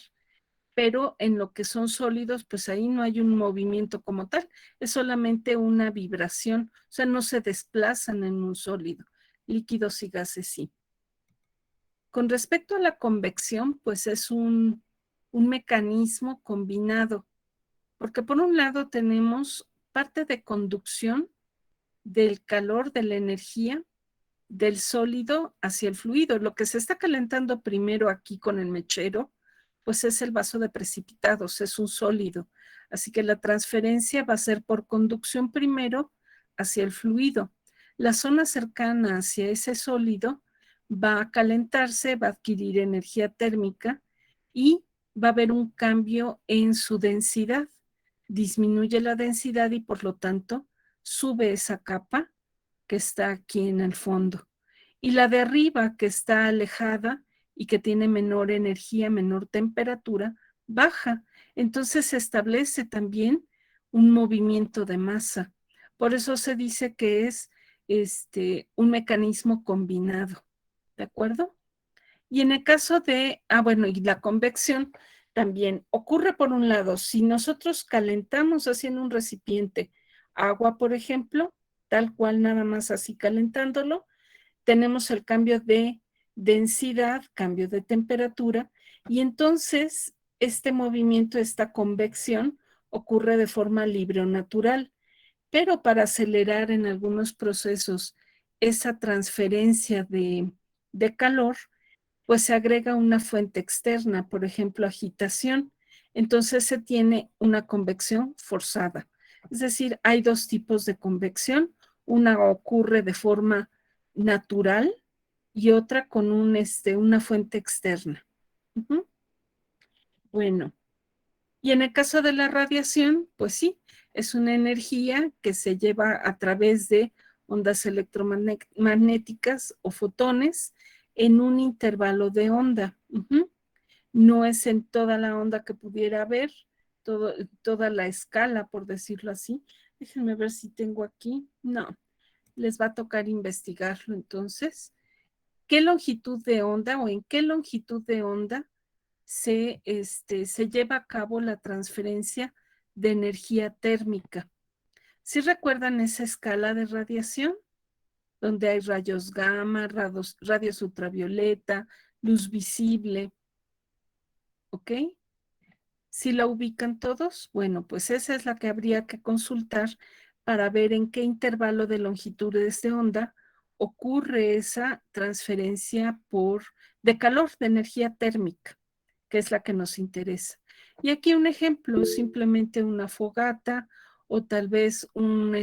pero en lo que son sólidos, pues ahí no hay un movimiento como tal, es solamente una vibración, o sea, no se desplazan en un sólido, líquidos y gases sí. Con respecto a la convección, pues es un mecanismo combinado, porque por un lado tenemos parte de conducción del calor, de la energía, del sólido hacia el fluido. Lo que se está calentando primero aquí con el mechero, pues es el vaso de precipitados, es un sólido. Así que la transferencia va a ser por conducción primero hacia el fluido. La zona cercana hacia ese sólido va a calentarse, va a adquirir energía térmica y va a haber un cambio en su densidad. Disminuye la densidad y por lo tanto sube esa capa que está aquí en el fondo. Y la de arriba, que está alejada y que tiene menor energía, menor temperatura, baja. Entonces se establece también un movimiento de masa. Por eso se dice que es un mecanismo combinado. ¿De acuerdo? Y en el caso de, bueno, y la convección también ocurre por un lado, si nosotros calentamos haciendo un recipiente agua, por ejemplo, tal cual, nada más así calentándolo, tenemos el cambio de densidad, cambio de temperatura, y entonces este movimiento, esta convección, ocurre de forma libre o natural. Pero para acelerar en algunos procesos esa transferencia de calor, pues se agrega una fuente externa, por ejemplo, agitación. Entonces se tiene una convección forzada. Es decir, hay dos tipos de convección. Una ocurre de forma natural y otra con una fuente externa. Ujú. Bueno, y en el caso de la radiación, pues sí, es una energía que se lleva a través de ondas electromagnéticas o fotones en un intervalo de onda. Ujú. No es en toda la onda que pudiera haber, toda la escala, por decirlo así. Déjenme ver si tengo aquí. No, les va a tocar investigarlo entonces. ¿Qué longitud de onda o en qué longitud de onda se lleva a cabo la transferencia de energía térmica? ¿Sí recuerdan esa escala de radiación? Donde hay rayos gamma, radios ultravioleta, luz visible, ¿ok? ¿Sí la ubican todos? Bueno, pues esa es la que habría que consultar para ver en qué intervalo de longitudes de onda ocurre esa transferencia de calor, de energía térmica, que es la que nos interesa. Y aquí un ejemplo, simplemente una fogata o tal vez un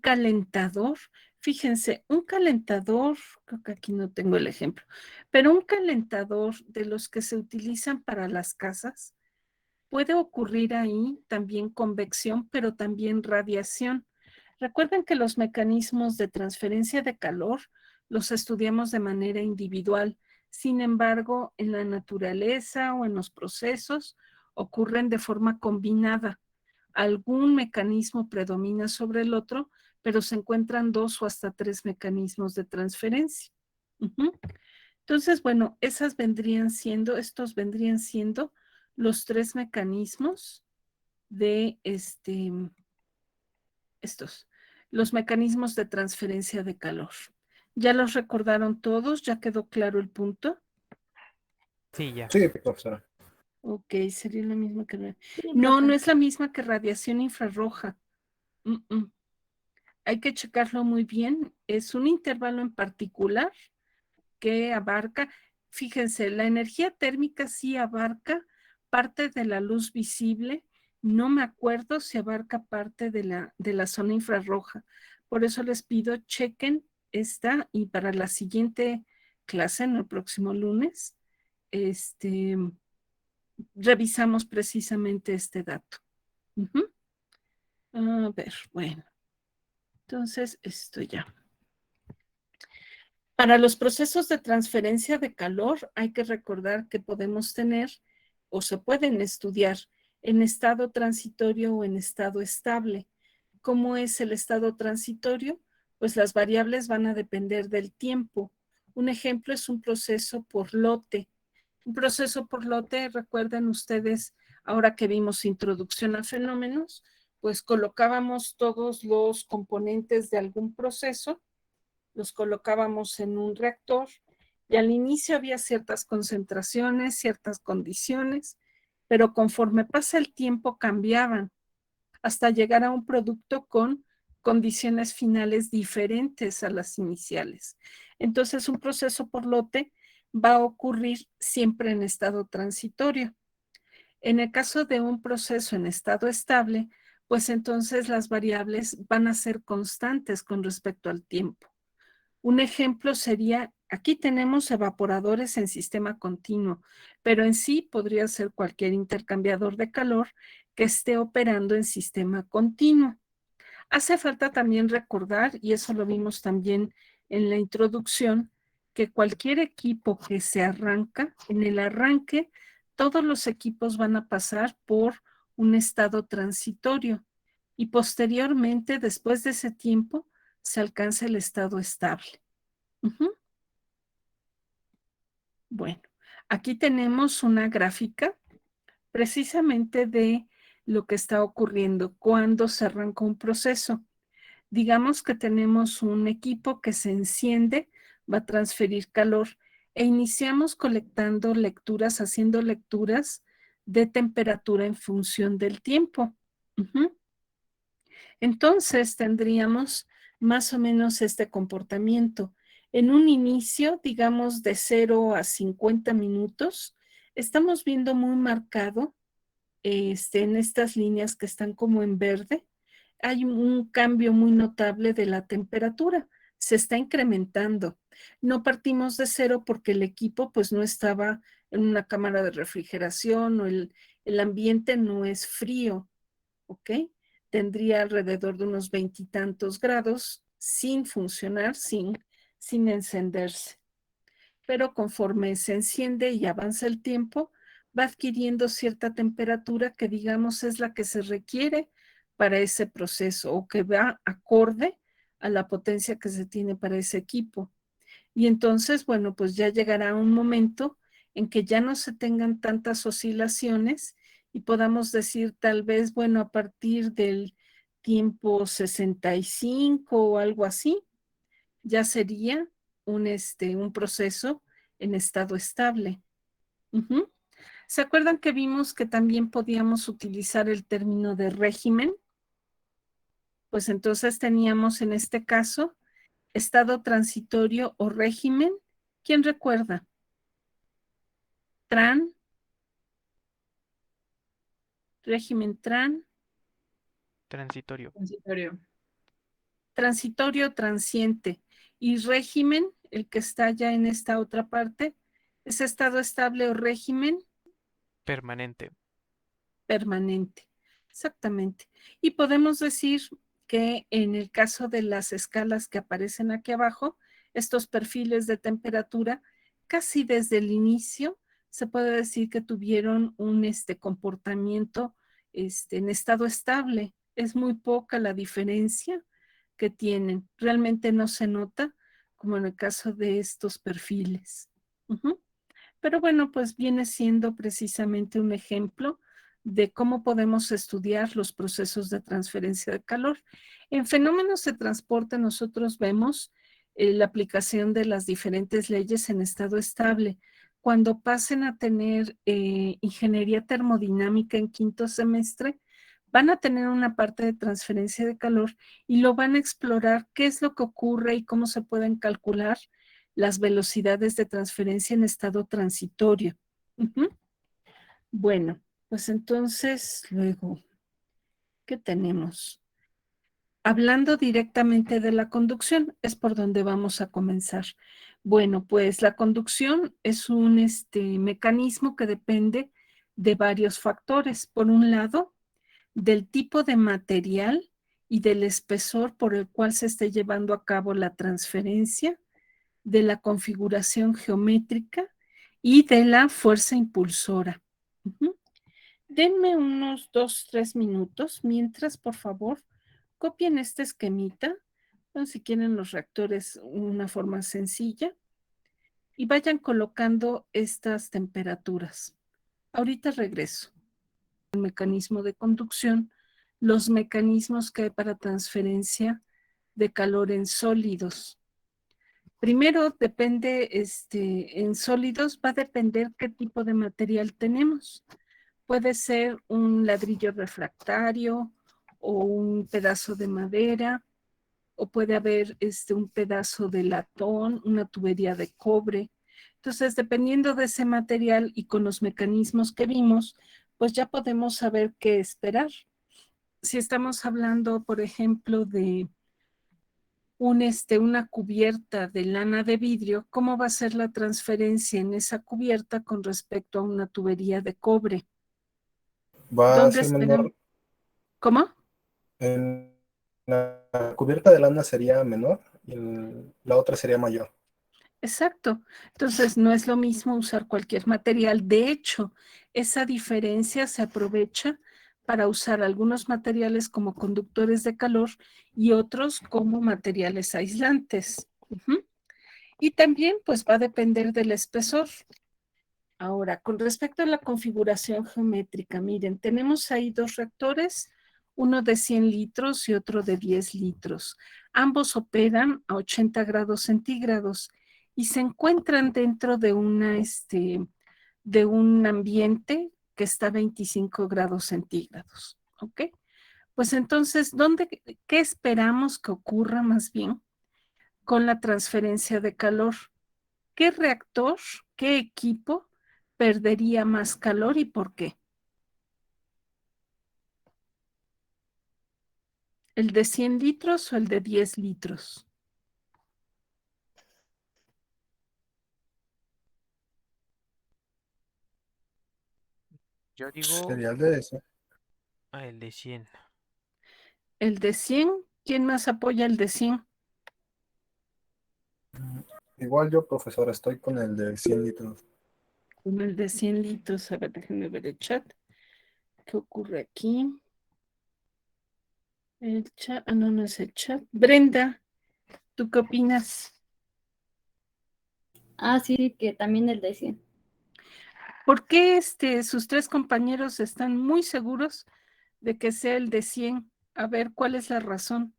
calentador. Fíjense, un calentador, creo que aquí no tengo el ejemplo, pero un calentador de los que se utilizan para las casas, puede ocurrir ahí también convección, pero también radiación. Recuerden que los mecanismos de transferencia de calor los estudiamos de manera individual. Sin embargo, en la naturaleza o en los procesos ocurren de forma combinada. Algún mecanismo predomina sobre el otro, pero se encuentran 2 o hasta 3 mecanismos de transferencia. Ujú. Entonces, bueno, estos vendrían siendo los 3 mecanismos de los mecanismos de transferencia de calor. ¿Ya los recordaron todos? ¿Ya quedó claro el punto? Sí, ya. Sí, profesora. Ok, sería la misma que... Sí, No, profe. no es la misma que radiación infrarroja. Hay que checarlo muy bien. Es un intervalo en particular que abarca, fíjense, la energía térmica sí abarca parte de la luz visible. No me acuerdo si abarca parte de la zona infrarroja. Por eso les pido, chequen esta y para la siguiente clase, en el próximo lunes, revisamos precisamente este dato. Ujú. A ver, bueno. Entonces, esto ya. Para los procesos de transferencia de calor, hay que recordar que podemos tener o se pueden estudiar en estado transitorio o en estado estable. ¿Cómo es el estado transitorio? Pues las variables van a depender del tiempo. Un ejemplo es un proceso por lote. Un proceso por lote, recuerden ustedes, ahora que vimos introducción a fenómenos, pues colocábamos todos los componentes de algún proceso, los colocábamos en un reactor y al inicio había ciertas concentraciones, ciertas condiciones, pero conforme pasa el tiempo cambiaban hasta llegar a un producto con condiciones finales diferentes a las iniciales. Entonces, un proceso por lote va a ocurrir siempre en estado transitorio. En el caso de un proceso en estado estable, pues entonces las variables van a ser constantes con respecto al tiempo. Un ejemplo sería, aquí tenemos evaporadores en sistema continuo, pero en sí podría ser cualquier intercambiador de calor que esté operando en sistema continuo. Hace falta también recordar, y eso lo vimos también en la introducción, que cualquier equipo que se arranca, en el arranque, todos los equipos van a pasar por un estado transitorio y posteriormente, después de ese tiempo, se alcanza el estado estable. Bueno, aquí tenemos una gráfica precisamente de lo que está ocurriendo cuando se arranca un proceso. Digamos que tenemos un equipo que se enciende, va a transferir calor e iniciamos colectando lecturas, haciendo lecturas de temperatura en función del tiempo. Entonces tendríamos más o menos este comportamiento. En un inicio, digamos de 0 a 50 minutos, estamos viendo muy marcado en estas líneas que están como en verde, hay un cambio muy notable de la temperatura, se está incrementando. No partimos de 0 porque el equipo pues no estaba en una cámara de refrigeración o el ambiente no es frío, ¿ok? Tendría alrededor de unos 20 y tantos grados sin funcionar, sin encenderse. Pero conforme se enciende y avanza el tiempo, va adquiriendo cierta temperatura que digamos es la que se requiere para ese proceso o que va acorde a la potencia que se tiene para ese equipo. Y entonces, bueno, pues ya llegará un momento en que ya no se tengan tantas oscilaciones y podamos decir tal vez, bueno, a partir del tiempo 65 o algo así, ya sería un proceso en estado estable. ¿Se acuerdan que vimos que también podíamos utilizar el término de régimen? Pues entonces teníamos en este caso estado transitorio o régimen. ¿Quién recuerda? TRAN, régimen TRAN, Transitorio. Transitorio. transitorio, transiente. Y régimen, el que está ya en esta otra parte, es estado estable o régimen Permanente. permanente. Exactamente. Y podemos decir que en el caso de las escalas que aparecen aquí abajo, estos perfiles de temperatura, casi desde el inicio, se puede decir que tuvieron un comportamiento en estado estable. Es muy poca la diferencia que tienen. Realmente no se nota como en el caso de estos perfiles. Pero bueno, pues viene siendo precisamente un ejemplo de cómo podemos estudiar los procesos de transferencia de calor. En fenómenos de transporte nosotros vemos la aplicación de las diferentes leyes en estado estable. Cuando pasen a tener ingeniería termodinámica en quinto semestre, van a tener una parte de transferencia de calor y lo van a explorar qué es lo que ocurre y cómo se pueden calcular las velocidades de transferencia en estado transitorio. Bueno, pues entonces, luego, ¿qué tenemos? Hablando directamente de la conducción, es por donde vamos a comenzar. Bueno, pues la conducción es un mecanismo que depende de varios factores. Por un lado, del tipo de material y del espesor por el cual se esté llevando a cabo la transferencia, de la configuración geométrica y de la fuerza impulsora. Denme unos 2-3 minutos mientras, por favor, copien este esquemita, si quieren los reactores una forma sencilla, y vayan colocando estas temperaturas. Ahorita regreso. El mecanismo de conducción, los mecanismos que hay para transferencia de calor en sólidos. Primero depende, en sólidos va a depender qué tipo de material tenemos. Puede ser un ladrillo refractario o un pedazo de madera, o puede haber un pedazo de latón, una tubería de cobre. Entonces, dependiendo de ese material y con los mecanismos que vimos, pues ya podemos saber qué esperar. Si estamos hablando, por ejemplo, de una cubierta de lana de vidrio, ¿cómo va a ser la transferencia en esa cubierta con respecto a una tubería de cobre? Va a ¿Dónde ser esperamos? menor. ¿Cómo? La cubierta de lana sería menor y la otra sería mayor. Exacto. Entonces, no es lo mismo usar cualquier material. De hecho, esa diferencia se aprovecha para usar algunos materiales como conductores de calor y otros como materiales aislantes. Y también, pues, va a depender del espesor. Ahora, con respecto a la configuración geométrica, miren, tenemos ahí dos reactores, uno de 100 litros y otro de 10 litros. Ambos operan a 80 grados centígrados y se encuentran dentro de de un ambiente que está a 25 grados centígrados. ¿Ok? Pues entonces, ¿qué esperamos que ocurra más bien con la transferencia de calor? ¿Qué reactor, qué equipo perdería más calor y por qué? ¿El de 100 litros o el de 10 litros? Yo digo Sería el de ese. el de 100. ¿El de 100? ¿Quién más apoya el de 100? Igual yo, profesor, estoy con el de 100 litros. Con el de 100 litros. A ver, déjenme ver el chat. ¿Qué ocurre aquí? El chat, no, no es el chat. Brenda, ¿tú qué opinas? Ah, sí, que también el de 100. ¿Por qué sus tres compañeros están muy seguros de que sea el de 100? A ver, ¿cuál es la razón?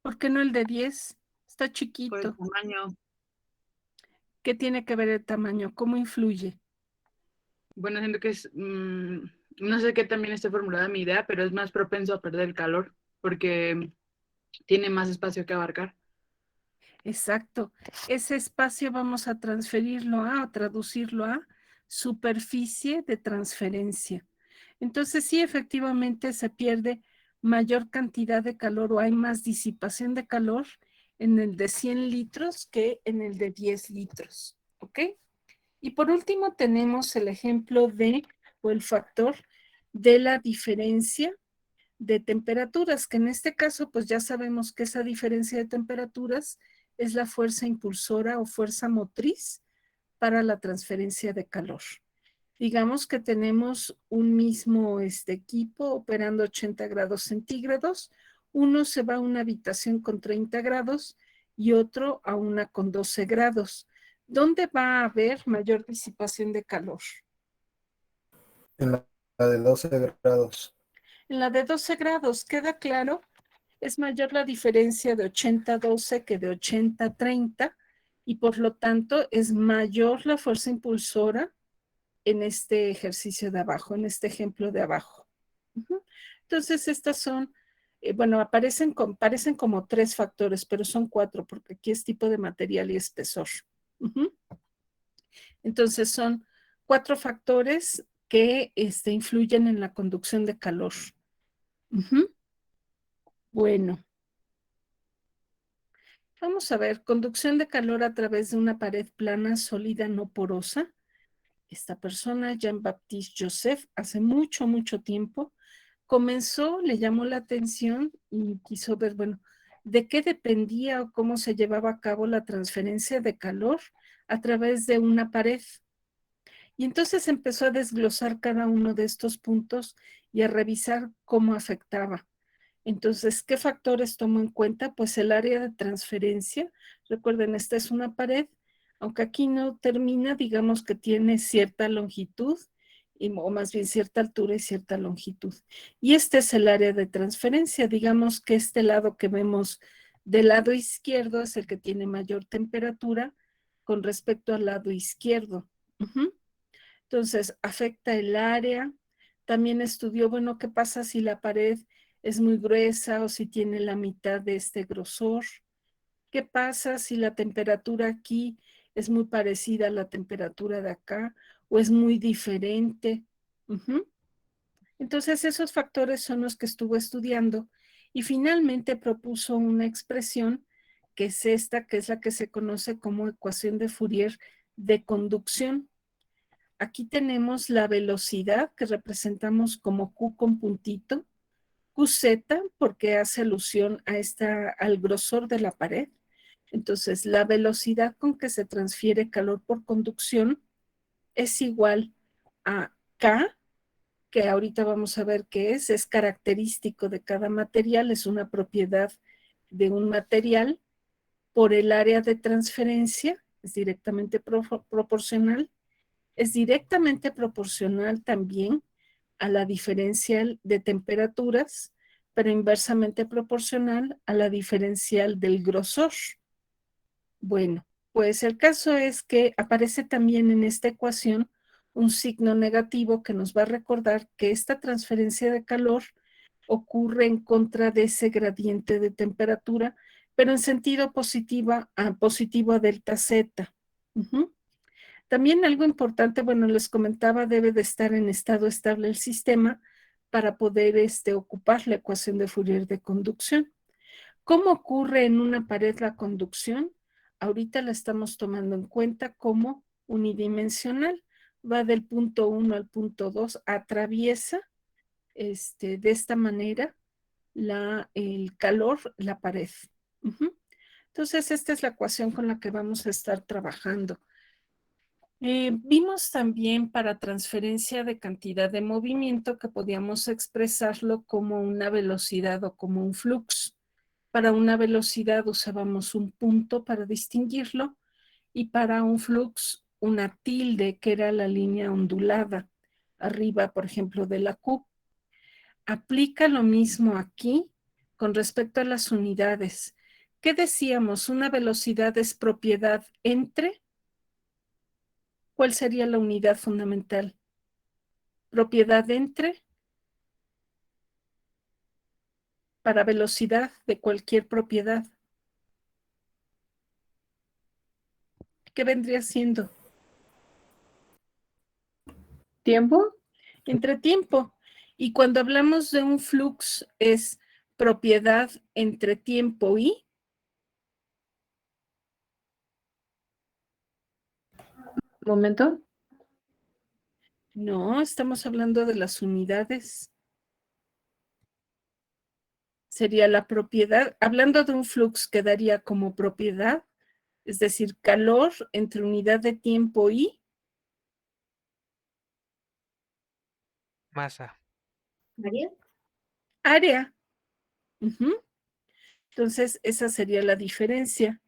¿Por qué no el de 10? Está Por el chiquito. tamaño. ¿Qué tiene que ver el tamaño? ¿Cómo influye? Bueno, siento que no sé qué también esté formulada mi idea, pero es más propenso a perder el calor porque tiene más espacio que abarcar. Exacto. Ese espacio vamos a transferirlo a traducirlo a superficie de transferencia. Entonces, sí, efectivamente se pierde mayor cantidad de calor o hay más disipación de calor en el de 100 litros que en el de 10 litros. ¿Ok? Y por último tenemos el ejemplo o el factor de la diferencia de temperaturas, que en este caso pues ya sabemos que esa diferencia de temperaturas es la fuerza impulsora o fuerza motriz para la transferencia de calor. Digamos que tenemos un mismo equipo operando 80 grados centígrados. Uno se va a una habitación con 30 grados y otro a una con 12 grados. ¿Dónde va a haber mayor disipación de calor? En la de 12 grados. En la de 12 grados, ¿queda claro? Es mayor la diferencia de 80-12 que de 80-30 y por lo tanto es mayor la fuerza impulsora en este ejercicio de abajo, en este ejemplo de abajo. Entonces, estas son, bueno, parecen como 3 factores, pero son 4 porque aquí es tipo de material y espesor. Entonces, son 4 factores que influyen en la conducción de calor. Bueno, vamos a ver, conducción de calor a través de una pared plana, sólida, no porosa. Esta persona, Jean-Baptiste Joseph, hace mucho, mucho tiempo, le llamó la atención y quiso ver, bueno, de qué dependía o cómo se llevaba a cabo la transferencia de calor a través de una pared. Y entonces empezó a desglosar cada uno de estos puntos y a revisar cómo afectaba. Entonces, ¿qué factores tomo en cuenta? Pues el área de transferencia. Recuerden, esta es una pared, aunque aquí no termina, digamos que tiene cierta longitud, o más bien cierta altura y cierta longitud. Y este es el área de transferencia. Digamos que este lado que vemos del lado izquierdo es el que tiene mayor temperatura con respecto al lado izquierdo. Entonces, afecta el área. También estudió, bueno, ¿qué pasa si la pared es muy gruesa o si tiene la mitad de este grosor? ¿Qué pasa si la temperatura aquí es muy parecida a la temperatura de acá o es muy diferente? Entonces, esos factores son los que estuvo estudiando y finalmente propuso una expresión que es esta, que es la que se conoce como ecuación de Fourier de conducción. Aquí tenemos la velocidad que representamos como Q con puntito, QZ porque hace alusión al grosor de la pared. Entonces, la velocidad con que se transfiere calor por conducción es igual a K, que ahorita vamos a ver qué es característico de cada material, es una propiedad de un material por el área de transferencia, es directamente proporcional. Es directamente proporcional también a la diferencial de temperaturas, pero inversamente proporcional a la diferencial del grosor. Bueno, pues el caso es que aparece también en esta ecuación un signo negativo que nos va a recordar que esta transferencia de calor ocurre en contra de ese gradiente de temperatura, pero en sentido positivo a delta Z. También algo importante, bueno, les comentaba, debe de estar en estado estable el sistema para poder ocupar la ecuación de Fourier de conducción. ¿Cómo ocurre en una pared la conducción? Ahorita la estamos tomando en cuenta como unidimensional. Va del punto 1 al punto 2, atraviesa de esta manera el calor, la pared. Entonces, esta es la ecuación con la que vamos a estar trabajando. Vimos también para transferencia de cantidad de movimiento que podíamos expresarlo como una velocidad o como un flux. Para una velocidad usábamos un punto para distinguirlo y para un flux una tilde, que era la línea ondulada arriba, por ejemplo, de la Q. Aplica lo mismo aquí con respecto a las unidades. ¿Qué decíamos? Una velocidad es propiedad entre. ¿Cuál sería la unidad fundamental? Propiedad entre. Para velocidad de cualquier propiedad. ¿Qué vendría siendo? ¿Tiempo? Entre tiempo. Y cuando hablamos de un flux es propiedad entre tiempo y. ¿Momento? No, estamos hablando de las unidades. Sería la propiedad, hablando de un flux, quedaría como propiedad, es decir, calor entre unidad de tiempo y. Masa. ¿María? Área. Entonces, esa sería la diferencia.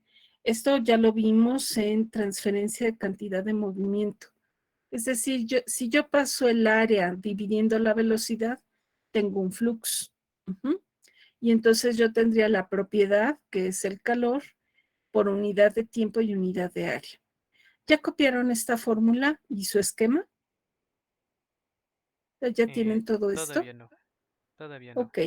Esto ya lo vimos en transferencia de cantidad de movimiento. Es decir, si yo paso el área dividiendo la velocidad, tengo un flux. Y entonces yo tendría la propiedad, que es el calor, por unidad de tiempo y unidad de área. ¿Ya copiaron esta fórmula y su esquema? ¿Ya tienen todo esto? Todavía no. Todavía no. Ok.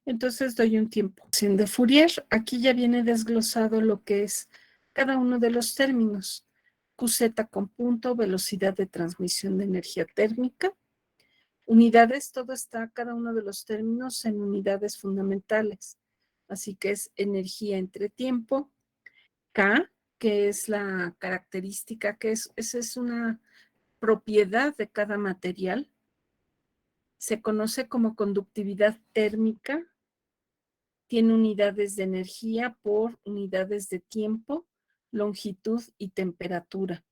Entonces doy un tiempo. En de Fourier, aquí ya viene desglosado lo que es cada uno de los términos. QZ con punto, velocidad de transmisión de energía térmica. Unidades, todo está, cada uno de los términos en unidades fundamentales. Así que es energía entre tiempo. K, que es la característica, esa es una propiedad de cada material. Se conoce como conductividad térmica. Tiene unidades de energía por unidades de tiempo, longitud y temperatura.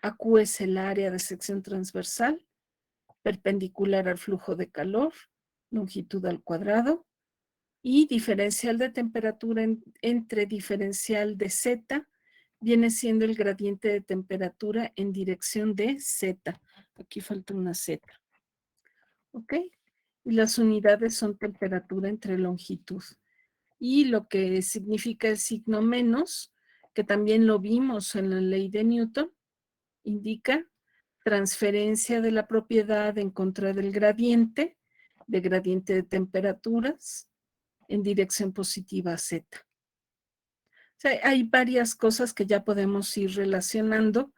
AQ es el área de sección transversal, perpendicular al flujo de calor, longitud al cuadrado, y diferencial de temperatura entre diferencial de Z viene siendo el gradiente de temperatura en dirección de Z. Aquí falta una Z. ¿Ok? Y las unidades son temperatura entre longitud. Y lo que significa el signo menos, que también lo vimos en la ley de Newton, indica transferencia de la propiedad en contra del gradiente de temperaturas en dirección positiva a Z. O sea, hay varias cosas que ya podemos ir relacionando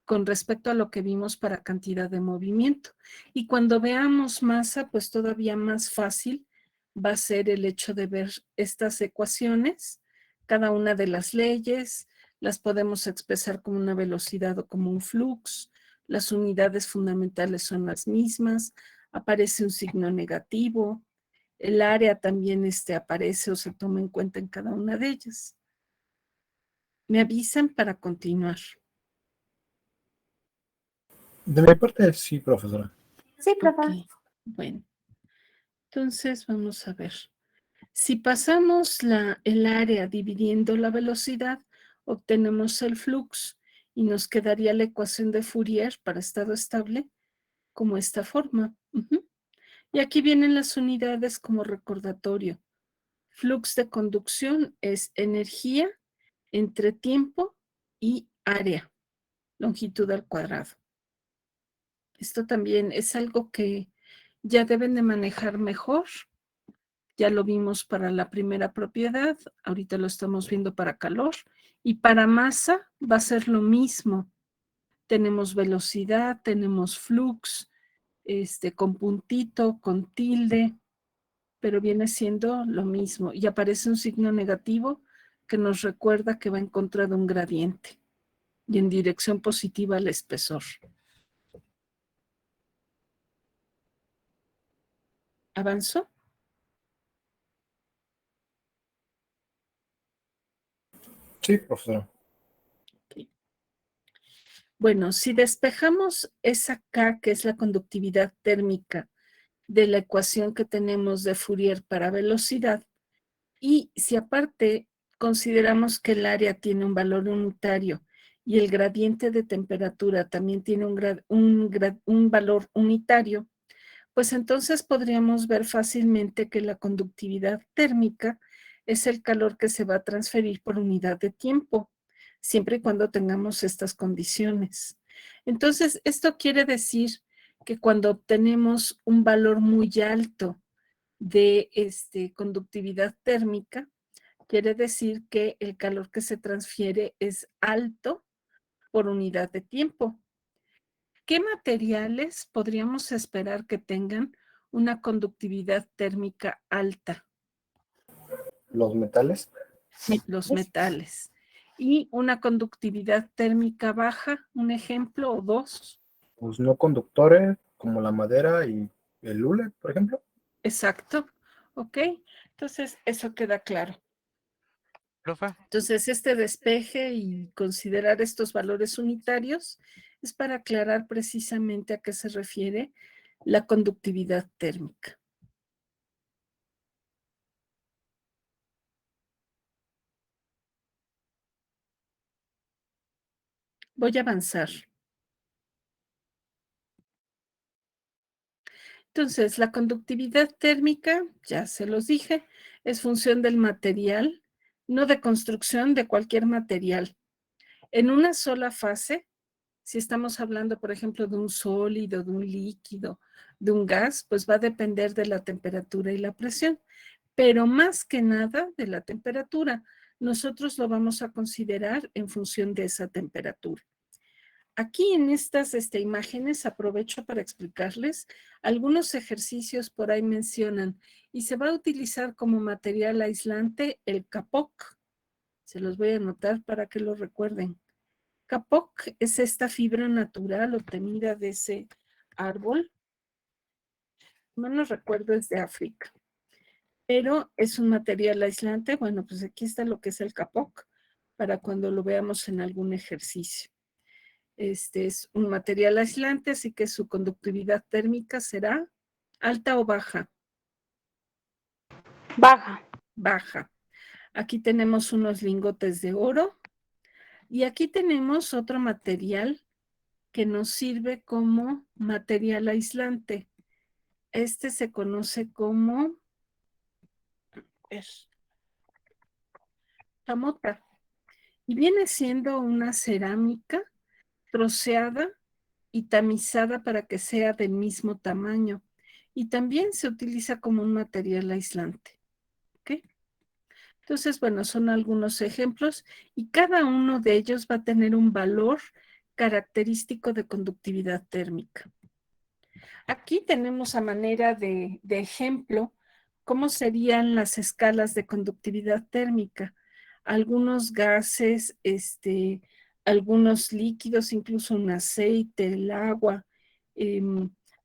con respecto a lo que vimos para cantidad de movimiento. Y cuando veamos masa, pues todavía más fácil va a ser el hecho de ver estas ecuaciones, cada una de las leyes, las podemos expresar como una velocidad o como un flux, las unidades fundamentales son las mismas, aparece un signo negativo, el área también aparece o se toma en cuenta en cada una de ellas. Me avisan para continuar. De mi parte, sí, profesora. Sí, profe. Ok, bueno. Entonces, vamos a ver. Si pasamos el área dividiendo la velocidad, obtenemos el flux y nos quedaría la ecuación de Fourier para estado estable como esta forma. Y aquí vienen las unidades como recordatorio. Flux de conducción es energía entre tiempo y área, longitud al cuadrado. Esto también es algo que ya deben de manejar mejor. Ya lo vimos para la primera propiedad, ahorita lo estamos viendo para calor. Y para masa va a ser lo mismo. Tenemos velocidad, tenemos flux, con puntito, con tilde, pero viene siendo lo mismo. Y aparece un signo negativo que nos recuerda que va en contra de un gradiente y en dirección positiva al espesor. ¿Avanzo? Sí, profesora. Bueno, si despejamos esa K, que es la conductividad térmica, de la ecuación que tenemos de Fourier para velocidad, y si aparte consideramos que el área tiene un valor unitario y el gradiente de temperatura también tiene un valor unitario, pues entonces podríamos ver fácilmente que la conductividad térmica es el calor que se va a transferir por unidad de tiempo, siempre y cuando tengamos estas condiciones. Entonces, esto quiere decir que cuando obtenemos un valor muy alto de conductividad térmica, quiere decir que el calor que se transfiere es alto por unidad de tiempo. ¿Qué materiales podríamos esperar que tengan una conductividad térmica alta? Los metales, Los metales. ¿Y una conductividad térmica baja? ¿Un ejemplo o dos? pues no conductores, como la madera y el hule, por ejemplo. Exacto. ¿Ok? Entonces, eso queda claro. Profe, Entonces, este despeje y considerar estos valores unitarios es para aclarar precisamente a qué se refiere la conductividad térmica. Voy a avanzar. Entonces, la conductividad térmica, ya se los dije, es función del material, no de construcción de cualquier material. En una sola fase, si estamos hablando, por ejemplo, de un sólido, de un líquido, de un gas, pues va a depender de la temperatura y la presión, pero más que nada de la temperatura. Nosotros lo vamos a considerar en función de esa temperatura. Aquí en estas imágenes aprovecho para explicarles algunos ejercicios por ahí mencionan y se va a utilizar como material aislante el kapok. Se los voy a anotar para que lo recuerden. Kapok es esta fibra natural obtenida de ese árbol. No nos recuerdo, es de África. Pero es un material aislante. Bueno, pues aquí está lo que es el kapok para cuando lo veamos en algún ejercicio. Este es un material aislante, así que su conductividad térmica será alta o baja. Baja. Baja. Aquí tenemos unos lingotes de oro y aquí tenemos otro material que nos sirve como material aislante. Este se conoce como camota y viene siendo una cerámica troceada y tamizada para que sea del mismo tamaño. Y también se utiliza como un material aislante. ¿Ok? Entonces, bueno, son algunos ejemplos y cada uno de ellos va a tener un valor característico de conductividad térmica. Aquí tenemos a manera de ejemplo cómo serían las escalas de conductividad térmica. Algunos gases, algunos líquidos, incluso un aceite, el agua,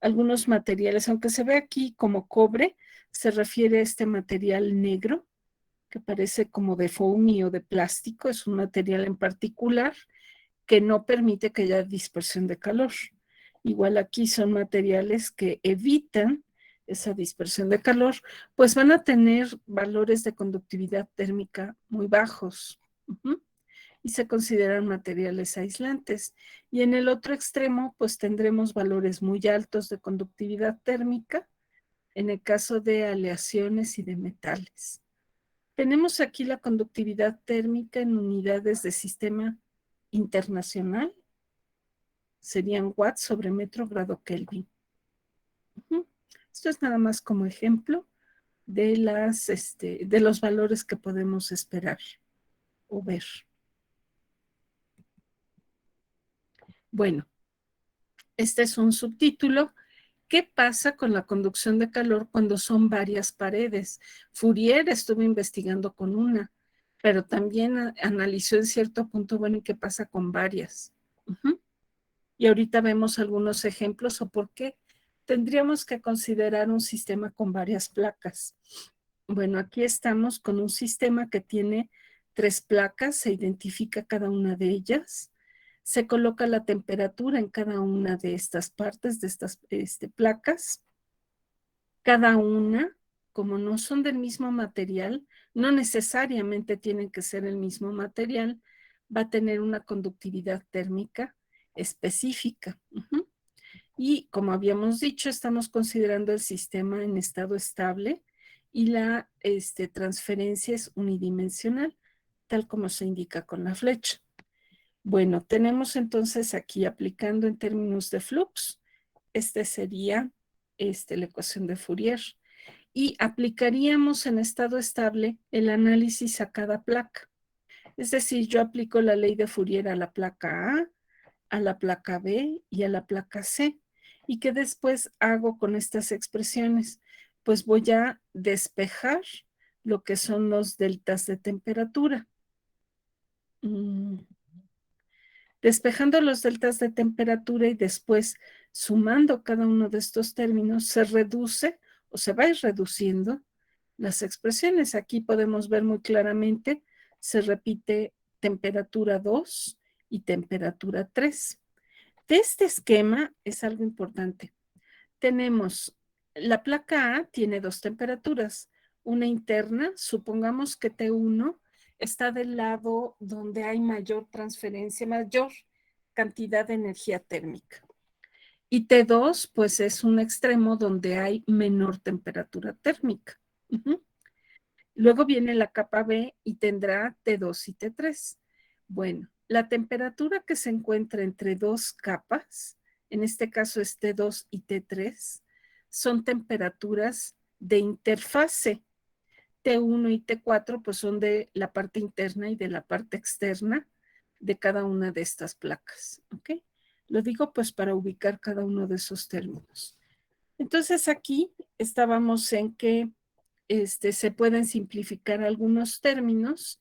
algunos materiales, aunque se ve aquí como cobre, se refiere a este material negro que parece como de foamy o de plástico, es un material en particular que no permite que haya dispersión de calor. Igual aquí son materiales que evitan esa dispersión de calor, pues van a tener valores de conductividad térmica muy bajos. y se consideran materiales aislantes. Y en el otro extremo, pues tendremos valores muy altos de conductividad térmica en el caso de aleaciones y de metales. Tenemos aquí la conductividad térmica en unidades de sistema internacional. Serían watts sobre metro grado Kelvin. Esto es nada más como ejemplo de los valores que podemos esperar o ver. Bueno, este es un subtítulo. ¿Qué pasa con la conducción de calor cuando son varias paredes? Fourier estuvo investigando con una, pero también analizó en cierto punto, bueno, ¿y qué pasa con varias? Y ahorita vemos algunos ejemplos o por qué tendríamos que considerar un sistema con varias placas. Bueno, aquí estamos con un sistema que tiene 3 placas, se identifica cada una de ellas, se coloca la temperatura en cada una de estas partes, de estas placas. Cada una, como no son del mismo material, no necesariamente tienen que ser el mismo material, va a tener una conductividad térmica específica. Y como habíamos dicho, estamos considerando el sistema en estado estable y la transferencia es unidimensional, tal como se indica con la flecha. Bueno, tenemos entonces aquí aplicando en términos de flux, sería la ecuación de Fourier. Y aplicaríamos en estado estable el análisis a cada placa. Es decir, yo aplico la ley de Fourier a la placa a la placa B y a la placa C. ¿Y qué después hago con estas expresiones? Pues voy a despejar lo que son los deltas de temperatura. Despejando los deltas de temperatura y después sumando cada uno de estos términos, se reduce o se va a ir reduciendo las expresiones. Aquí podemos ver muy claramente, se repite temperatura 2 y temperatura 3. De este esquema es algo importante. Tenemos, la placa A tiene 2 temperaturas, una interna, supongamos que T1 está del lado donde hay mayor transferencia, mayor cantidad de energía térmica. Y T2, pues es un extremo donde hay menor temperatura térmica. Luego viene la capa B y tendrá T2 y T3. Bueno, la temperatura que se encuentra entre 2 capas, en este caso es T2 y T3, son temperaturas de interfase. T1 y T4 pues son de la parte interna y de la parte externa de cada una de estas placas. ¿Ok? Lo digo pues para ubicar cada uno de esos términos. Entonces aquí estábamos en que se pueden simplificar algunos términos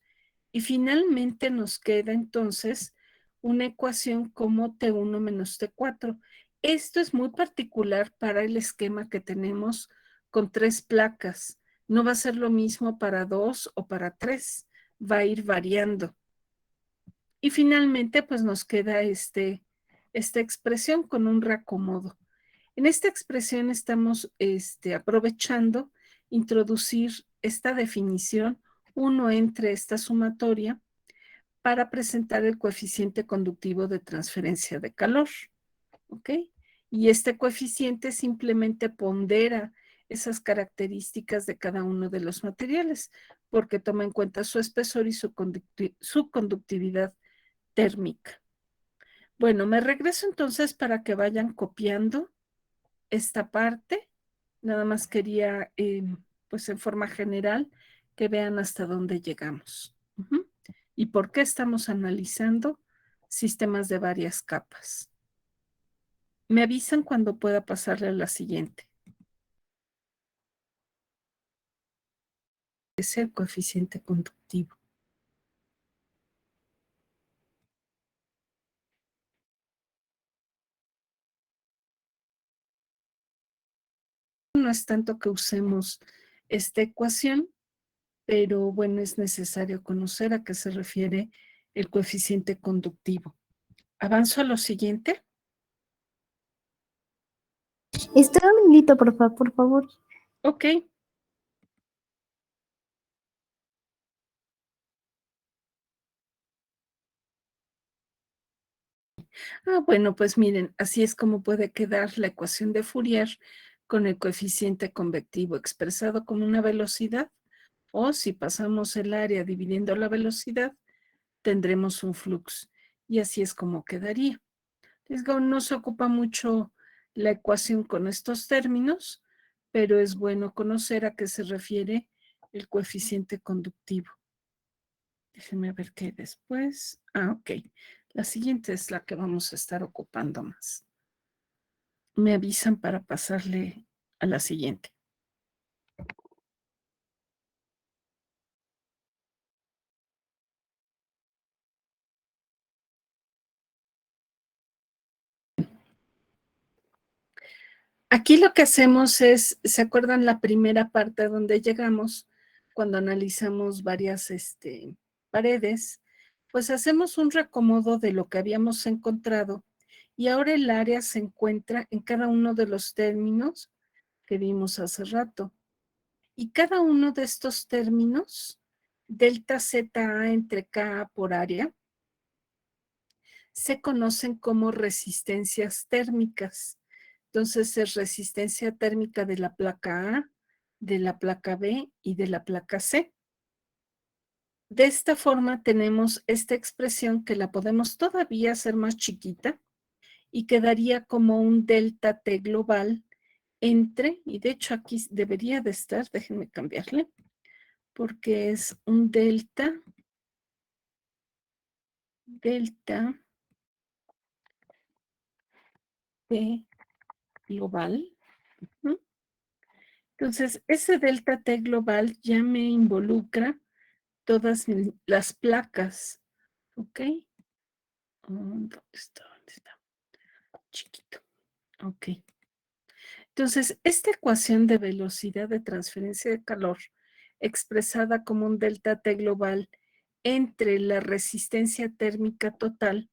y finalmente nos queda entonces una ecuación como T1 menos T4. Esto es muy particular para el esquema que tenemos con 3 placas. No va a ser lo mismo para 2 o para 3, va a ir variando. Y finalmente pues nos queda esta expresión con un reacomodo. En esta expresión estamos aprovechando introducir esta definición 1 entre esta sumatoria para presentar el coeficiente conductivo de transferencia de calor. ¿Ok? Y este coeficiente simplemente pondera esas características de cada uno de los materiales, porque toma en cuenta su espesor y su conductividad térmica. Bueno, me regreso entonces para que vayan copiando esta parte. Nada más quería, pues en forma general, que vean hasta dónde llegamos. Y por qué estamos analizando sistemas de varias capas. Me avisan cuando pueda pasarle a la siguiente. Es el coeficiente conductivo. No es tanto que usemos esta ecuación, pero bueno, es necesario conocer a qué se refiere el coeficiente conductivo. ¿Avanzo a lo siguiente? Está un minutito, por favor. Ok. Bueno, pues miren, así es como puede quedar la ecuación de Fourier con el coeficiente convectivo expresado como una velocidad, o si pasamos el área dividiendo la velocidad, tendremos un flux. Y así es como quedaría. Les digo, no se ocupa mucho la ecuación con estos términos, pero es bueno conocer a qué se refiere el coeficiente conductivo. Déjenme ver qué hay después. Ok. La siguiente es la que vamos a estar ocupando más. Me avisan para pasarle a la siguiente. Aquí lo que hacemos es, ¿se acuerdan la primera parte donde llegamos cuando analizamos varias paredes? Pues hacemos un reacomodo de lo que habíamos encontrado y ahora el área se encuentra en cada uno de los términos que vimos hace rato. Y cada uno de estos términos, delta ZA entre K por área, se conocen como resistencias térmicas. Entonces es resistencia térmica de la placa A, de la placa B y de la placa C. De esta forma tenemos esta expresión que la podemos todavía hacer más chiquita y quedaría como un delta T global entre, y de hecho aquí debería de estar, déjenme cambiarle, porque es un delta T global. Entonces, ese delta T global ya me involucra todas las placas. ¿Ok? ¿Dónde está? ¿Dónde está? Chiquito. Ok. Entonces, esta ecuación de velocidad de transferencia de calor, expresada como un delta T global entre la resistencia térmica total,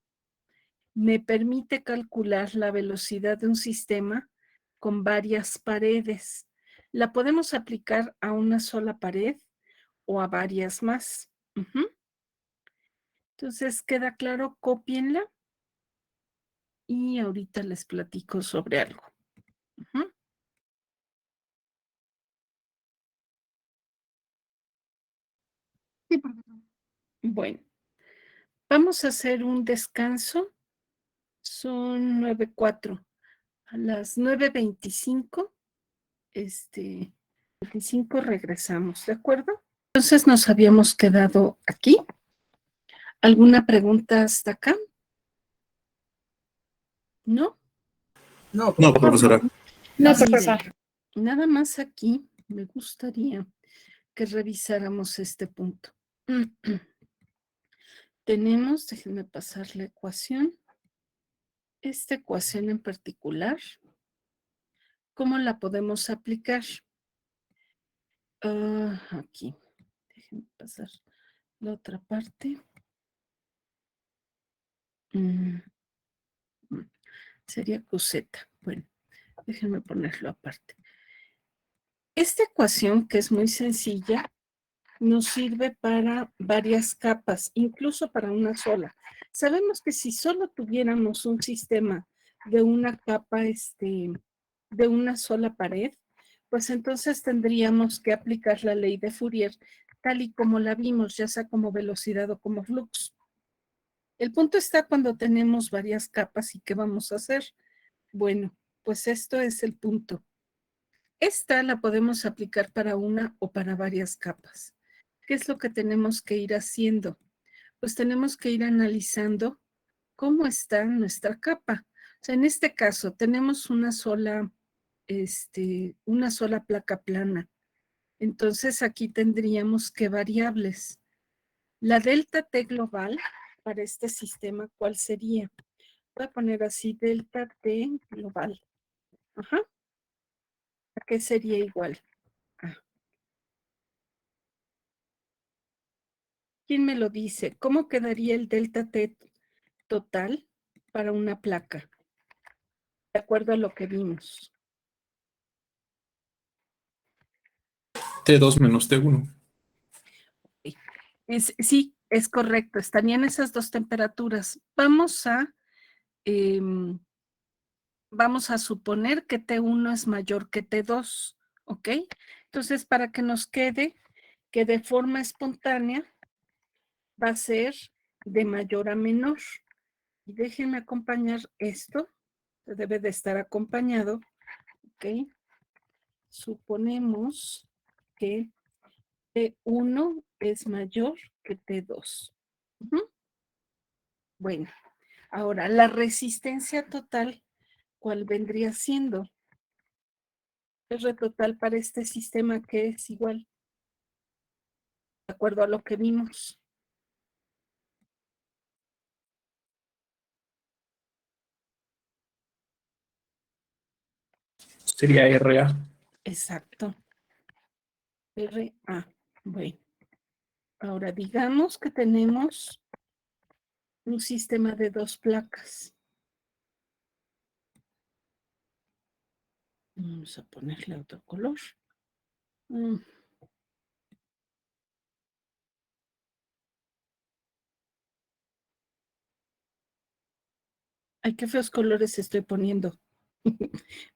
me permite calcular la velocidad de un sistema con varias paredes. La podemos aplicar a una sola pared o a varias más. Entonces, ¿queda claro? Cópienla y ahorita les platico sobre algo. Sí, profesor. Bueno, vamos a hacer un descanso. Son 9:04. A las 9:25, 25 regresamos, ¿de acuerdo? Entonces nos habíamos quedado aquí. ¿Alguna pregunta hasta acá? ¿No? No, No, profesora. No, Miren, profesor. nada más aquí me gustaría que revisáramos este punto. Tenemos, déjenme pasar la ecuación. Esta ecuación en particular, ¿cómo la podemos aplicar? Aquí, déjenme pasar la otra parte. Sería QZ. Bueno, déjenme ponerlo aparte. Esta ecuación, que es muy sencilla, nos sirve para varias capas, incluso para una sola. Sabemos que si solo tuviéramos un sistema de una capa, de una sola pared, pues entonces tendríamos que aplicar la ley de Fourier tal y como la vimos, ya sea como velocidad o como flux. El punto está cuando tenemos varias capas y ¿qué vamos a hacer? Bueno, pues esto es el punto. Esta la podemos aplicar para una o para varias capas. ¿Qué es lo que tenemos que ir haciendo? Pues tenemos que ir analizando cómo está nuestra capa. O sea, en este caso tenemos una sola placa plana. Entonces aquí tendríamos qué variables. La delta T global para este sistema, ¿cuál sería? Voy a poner así, delta T global. Ajá. ¿A qué sería igual? ¿Quién me lo dice? ¿Cómo quedaría el delta T total para una placa? De acuerdo a lo que vimos. T2 menos T1. Sí, es correcto. Estarían esas dos temperaturas. Vamos a vamos a suponer que T1 es mayor que T2, ¿ok? Entonces, para que nos quede que de forma espontánea va a ser de mayor a menor. Y déjenme acompañar esto, debe de estar acompañado, ¿ok? Suponemos que T1 es mayor que T2. Bueno, ahora la resistencia total, ¿cuál vendría siendo? R total para este sistema que es igual, de acuerdo a lo que vimos. Sería RA. Exacto. RA. Bueno, ahora digamos que tenemos un sistema de 2 placas. Vamos a ponerle otro color. Ay, qué feos colores estoy poniendo.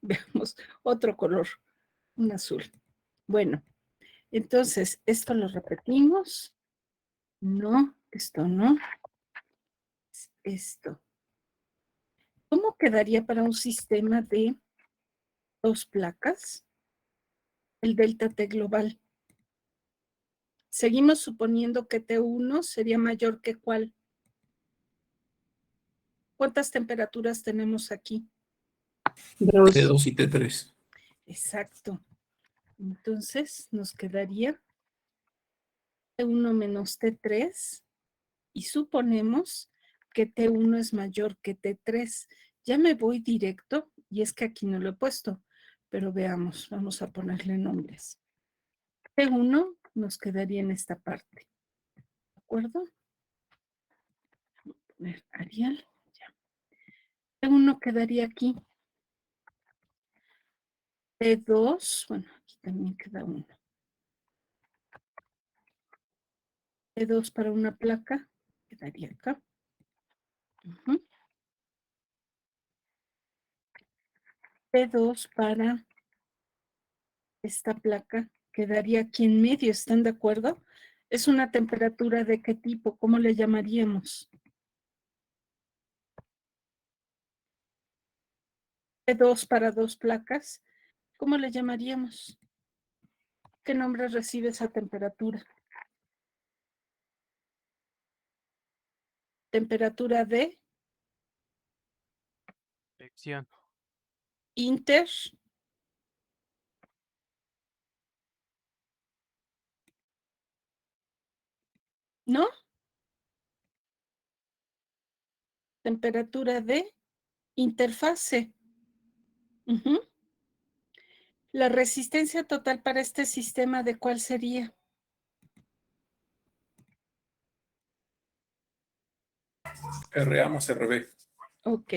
Veamos otro color, un azul. Bueno, entonces, esto lo repetimos. No, esto no. Esto. ¿Cómo quedaría para un sistema de 2 placas? El delta T global. Seguimos suponiendo que T1 sería mayor que ¿cuál? ¿Cuántas temperaturas tenemos aquí? T2 y T3. Exacto. Entonces, nos quedaría T1 menos T3 y suponemos que T1 es mayor que T3. Ya me voy directo y es que aquí no lo he puesto, pero veamos, vamos a ponerle nombres. T1 nos quedaría en esta parte, ¿de acuerdo? Voy a poner Arial, ya. T1 quedaría aquí. T2, bueno, aquí también queda uno. T2 para una placa, quedaría acá. T2 para esta placa, quedaría aquí en medio, ¿están de acuerdo? ¿Es una temperatura de qué tipo? ¿Cómo le llamaríamos? T2 para 2 placas, ¿cómo le llamaríamos? ¿Qué nombre recibe esa temperatura? Temperatura de Convección. inter. ¿No? Temperatura de interfase. La resistencia total para este sistema, ¿de cuál sería? RA más RB. Ok,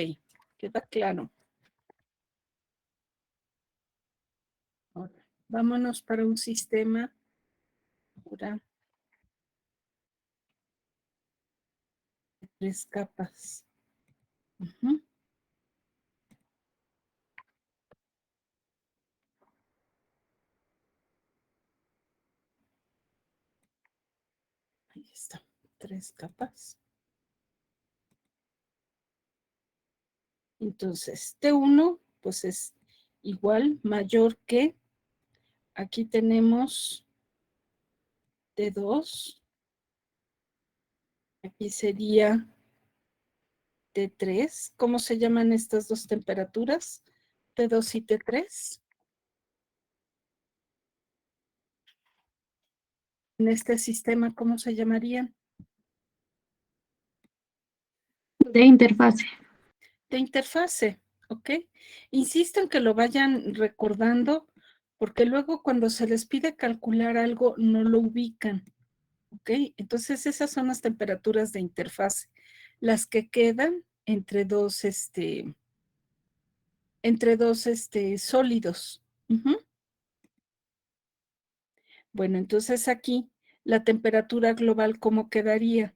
queda claro. Ahora, vámonos para un sistema. Ahora, de 3 capas. Ahí está, 3 capas. Entonces, T1, pues es igual, mayor que, aquí tenemos T2, aquí sería T3. ¿Cómo se llaman estas dos temperaturas? T2 y T3. En este sistema, ¿cómo se llamarían? De interfase. De interfase, ¿ok? Insisto en que lo vayan recordando, porque luego cuando se les pide calcular algo, no lo ubican, ¿ok? Entonces esas son las temperaturas de interfase, las que quedan entre dos sólidos. Bueno, entonces aquí la temperatura global, ¿cómo quedaría?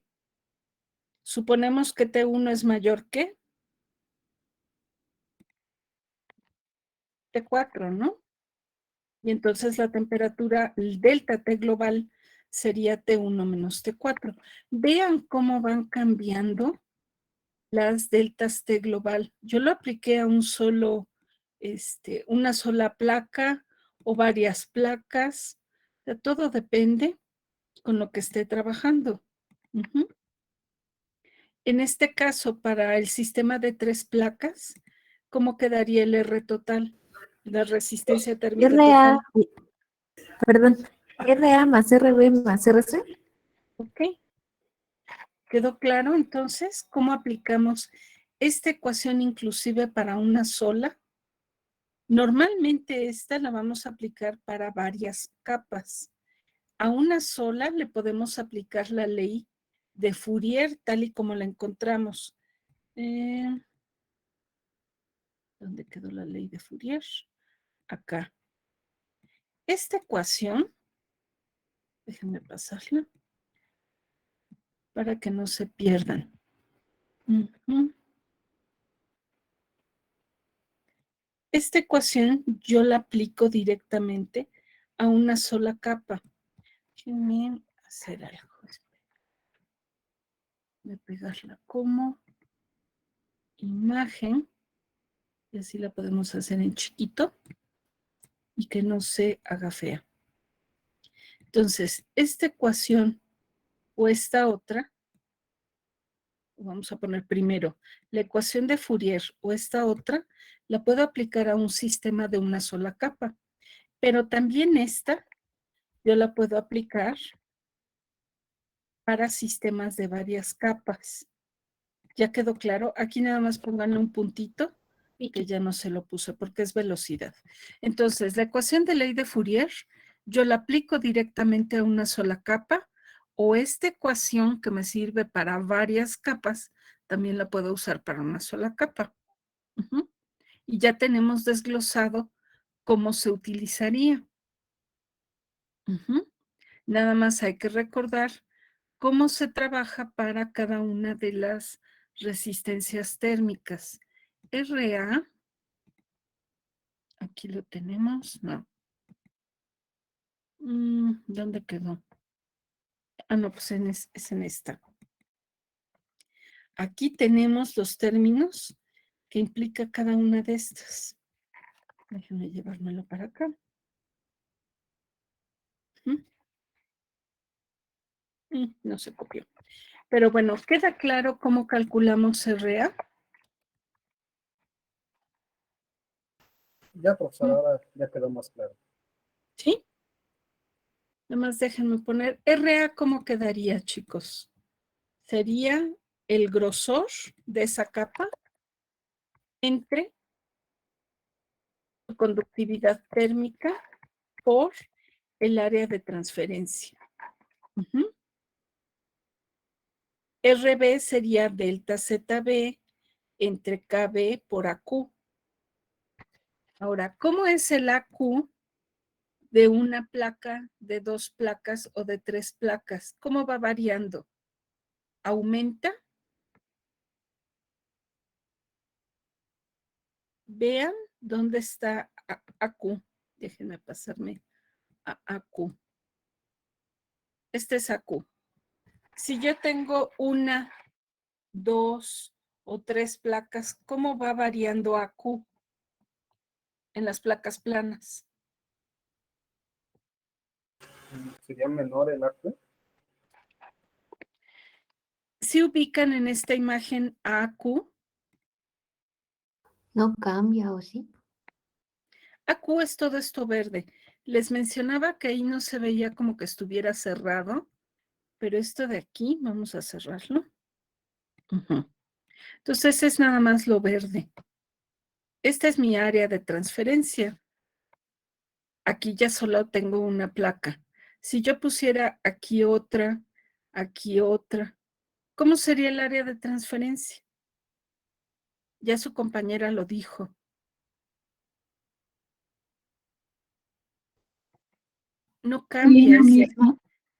Suponemos que T1 es mayor que T4, ¿no? Y entonces la temperatura, el delta T global, sería T1 menos T4. Vean cómo van cambiando las deltas T global. Yo lo apliqué a un solo, una sola placa o varias placas. O sea, todo depende con lo que esté trabajando. Uh-huh. En este caso, para el sistema de 3 placas, ¿cómo quedaría el R total? La resistencia térmica RA, total. perdón, RA más RB más RC. Ok. ¿Quedó claro entonces cómo aplicamos esta ecuación inclusive para una sola? Normalmente esta la vamos a aplicar para varias capas. A una sola le podemos aplicar la ley de Fourier tal y como la encontramos. ¿Dónde quedó la ley de Fourier? Acá. Esta ecuación, déjenme pasarla para que no se pierdan. Esta ecuación yo la aplico directamente a una sola capa. Déjenme hacer algo. Voy a pegarla como imagen y así la podemos hacer en chiquito y que no se haga fea. Entonces, esta ecuación o esta otra, vamos a poner primero, la ecuación de Fourier o esta otra, la puedo aplicar a un sistema de una sola capa, pero también esta yo la puedo aplicar para sistemas de varias capas. ¿Ya quedó claro? Aquí nada más pónganle un puntito y que ya no se lo puse porque es velocidad. Entonces, la ecuación de ley de Fourier, yo la aplico directamente a una sola capa o esta ecuación que me sirve para varias capas, también la puedo usar para una sola capa. Y ya tenemos desglosado cómo se utilizaría. Nada más hay que recordar cómo se trabaja para cada una de las resistencias térmicas. RA, aquí lo tenemos, no. ¿Dónde quedó? Ah, no, pues es en esta. Aquí tenemos los términos que implica cada una de estas. Déjenme llevármelo para acá. No se copió. Pero bueno, ¿queda claro cómo calculamos RA? Ya, profesor, ahora ya quedó más claro. ¿Sí? Nada más déjenme poner RA, ¿cómo quedaría, chicos? Sería el grosor de esa capa entre su conductividad térmica por el área de transferencia. RB sería delta ZB entre KB por AQ. Ahora, ¿cómo es el AQ de una placa, de 2 placas o de 3 placas? ¿Cómo va variando? ¿Aumenta? Vean dónde está AQ. Déjenme pasarme a AQ. Este es AQ. Si yo tengo 1, 2 o 3 placas, ¿cómo va variando AQ en las placas planas? ¿Sería menor el AQ? Si ubican en esta imagen a AQ. No cambia, ¿o sí? AQ es todo esto verde. Les mencionaba que ahí no se veía como que estuviera cerrado, pero esto de aquí, vamos a cerrarlo. Entonces es nada más lo verde. Esta es mi área de transferencia. Aquí ya solo tengo una placa. Si yo pusiera aquí otra, ¿cómo sería el área de transferencia? Ya su compañera lo dijo. No cambia,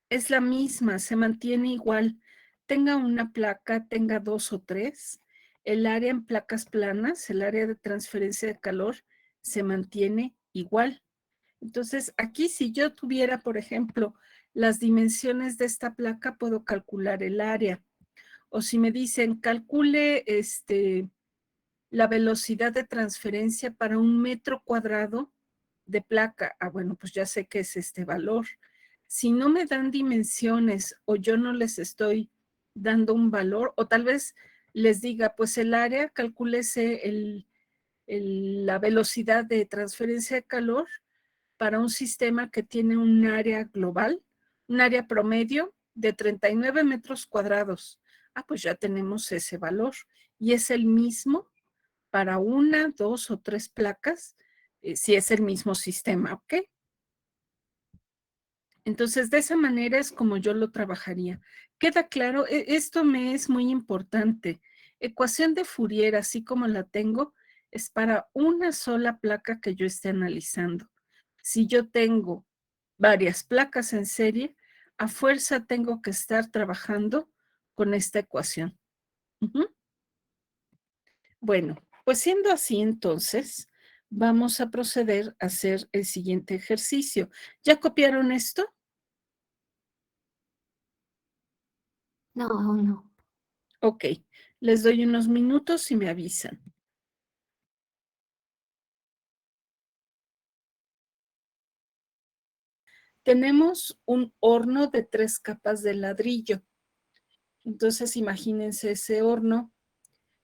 es la misma, se mantiene igual. Tenga una placa, tenga 2 o 3, el área en placas planas, el área de transferencia de calor, se mantiene igual. Entonces, aquí si yo tuviera, por ejemplo, las dimensiones de esta placa, puedo calcular el área. O si me dicen, calcule la velocidad de transferencia para 1 metro cuadrado de placa. Ah, bueno, pues ya sé que es este valor. Si no me dan dimensiones o yo no les estoy dando un valor, o tal vez les diga, pues el área, calcúlese la velocidad de transferencia de calor para un sistema que tiene un área global, un área promedio de 39 metros cuadrados. Ah, pues ya tenemos ese valor y es el mismo para 1, 2 o 3 placas, si es el mismo sistema, ¿ok? Entonces, de esa manera es como yo lo trabajaría. ¿Queda claro? Esto me es muy importante. Ecuación de Fourier, así como la tengo, es para una sola placa que yo esté analizando. Si yo tengo varias placas en serie, a fuerza tengo que estar trabajando con esta ecuación. Bueno, pues siendo así, entonces, vamos a proceder a hacer el siguiente ejercicio. ¿Ya copiaron esto? No, aún no. Ok, les doy unos minutos y me avisan. Tenemos un horno de 3 capas de ladrillo. Entonces, imagínense ese horno.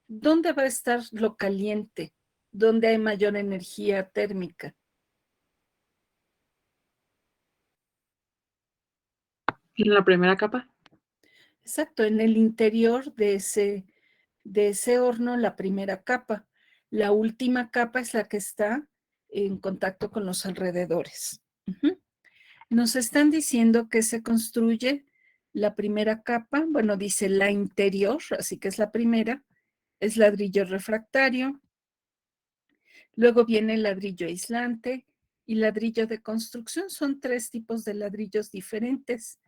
¿Dónde va a estar lo caliente? ¿Dónde hay mayor energía térmica? En la primera capa. Exacto, en el interior de ese horno, la primera capa. La última capa es la que está en contacto con los alrededores. Nos están diciendo que se construye la primera capa, bueno, dice la interior, así que es la primera, es ladrillo refractario, luego viene el ladrillo aislante y ladrillo de construcción. Son 3 tipos de ladrillos diferentes.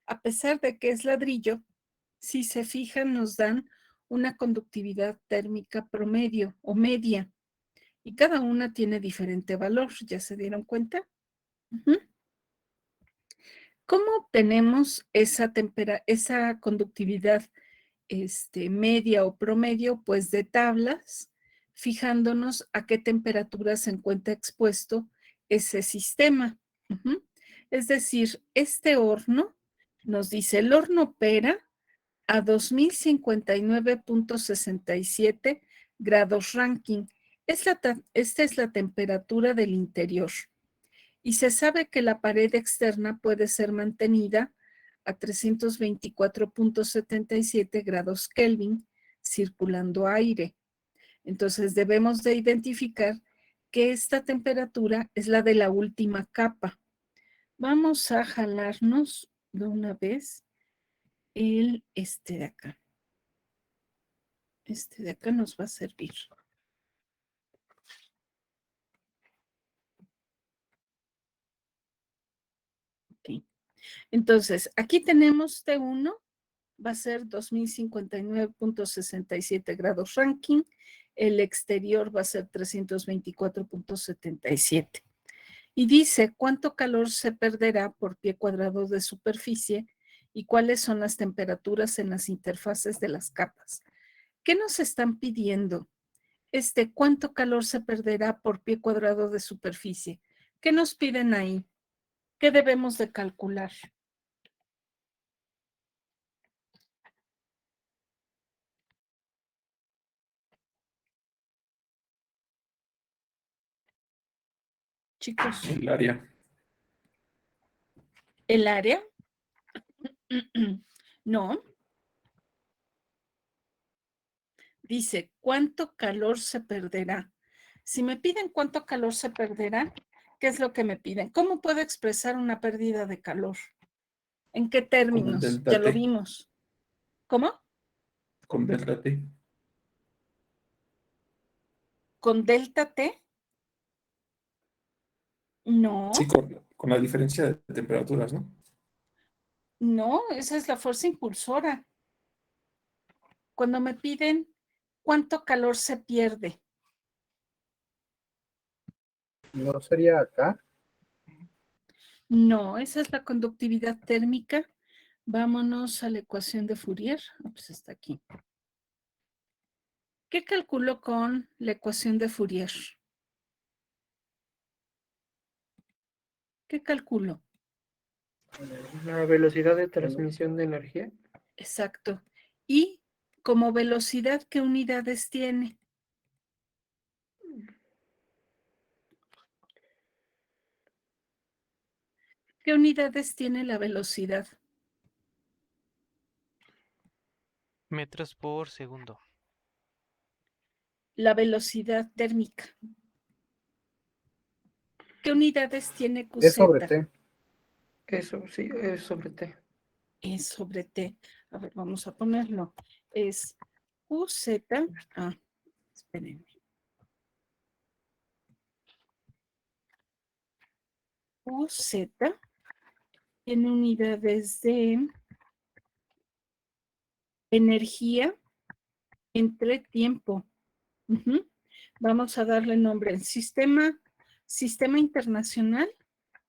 A pesar de que es ladrillo, si se fijan, nos dan una conductividad térmica promedio o media, y cada una tiene diferente valor. ¿Ya se dieron cuenta? ¿Cómo obtenemos esa conductividad media o promedio? Pues de tablas, fijándonos a qué temperatura se encuentra expuesto ese sistema. Es decir, este horno, nos dice, el horno opera a 2059.67 grados Rankine. Esta es la temperatura del interior. Y se sabe que la pared externa puede ser mantenida a 324.77 grados Kelvin, circulando aire. Entonces debemos de identificar que esta temperatura es la de la última capa. Vamos a jalarnos de una vez este de acá. Este de acá nos va a servir. Okay. Entonces, aquí tenemos T1, va a ser 2059.67 grados Rankine, el exterior va a ser 324.77. Y dice cuánto calor se perderá por pie cuadrado de superficie y cuáles son las temperaturas en las interfaces de las capas. ¿Qué nos están pidiendo? ¿Cuánto calor se perderá por pie cuadrado de superficie? ¿Qué nos piden ahí? ¿Qué debemos de calcular? Chicos. El área. ¿El área? No. Dice, ¿cuánto calor se perderá? Si me piden cuánto calor se perderá, ¿qué es lo que me piden? ¿Cómo puedo expresar una pérdida de calor? ¿En qué términos? delta Ya lo T. vimos. ¿Cómo? Con delta T. ¿Con delta T? No. Sí, con la diferencia de temperaturas, ¿no? No, esa es la fuerza impulsora. Cuando me piden cuánto calor se pierde. ¿No sería acá? No, esa es la conductividad térmica. Vámonos a la ecuación de Fourier. Pues está aquí. ¿Qué calculo con la ecuación de Fourier? ¿Qué calculo? La velocidad de transmisión de energía. Exacto. Y como velocidad, ¿qué unidades tiene? ¿Qué unidades tiene la velocidad? Metros por segundo. La velocidad térmica. ¿Qué unidades tiene QZ? Es sobre T. Eso, sí, es sobre T. Es sobre T. A ver, vamos a ponerlo. Es QZ. Espérenme. QZ tiene unidades de energía entre tiempo. Vamos a darle nombre. El sistema internacional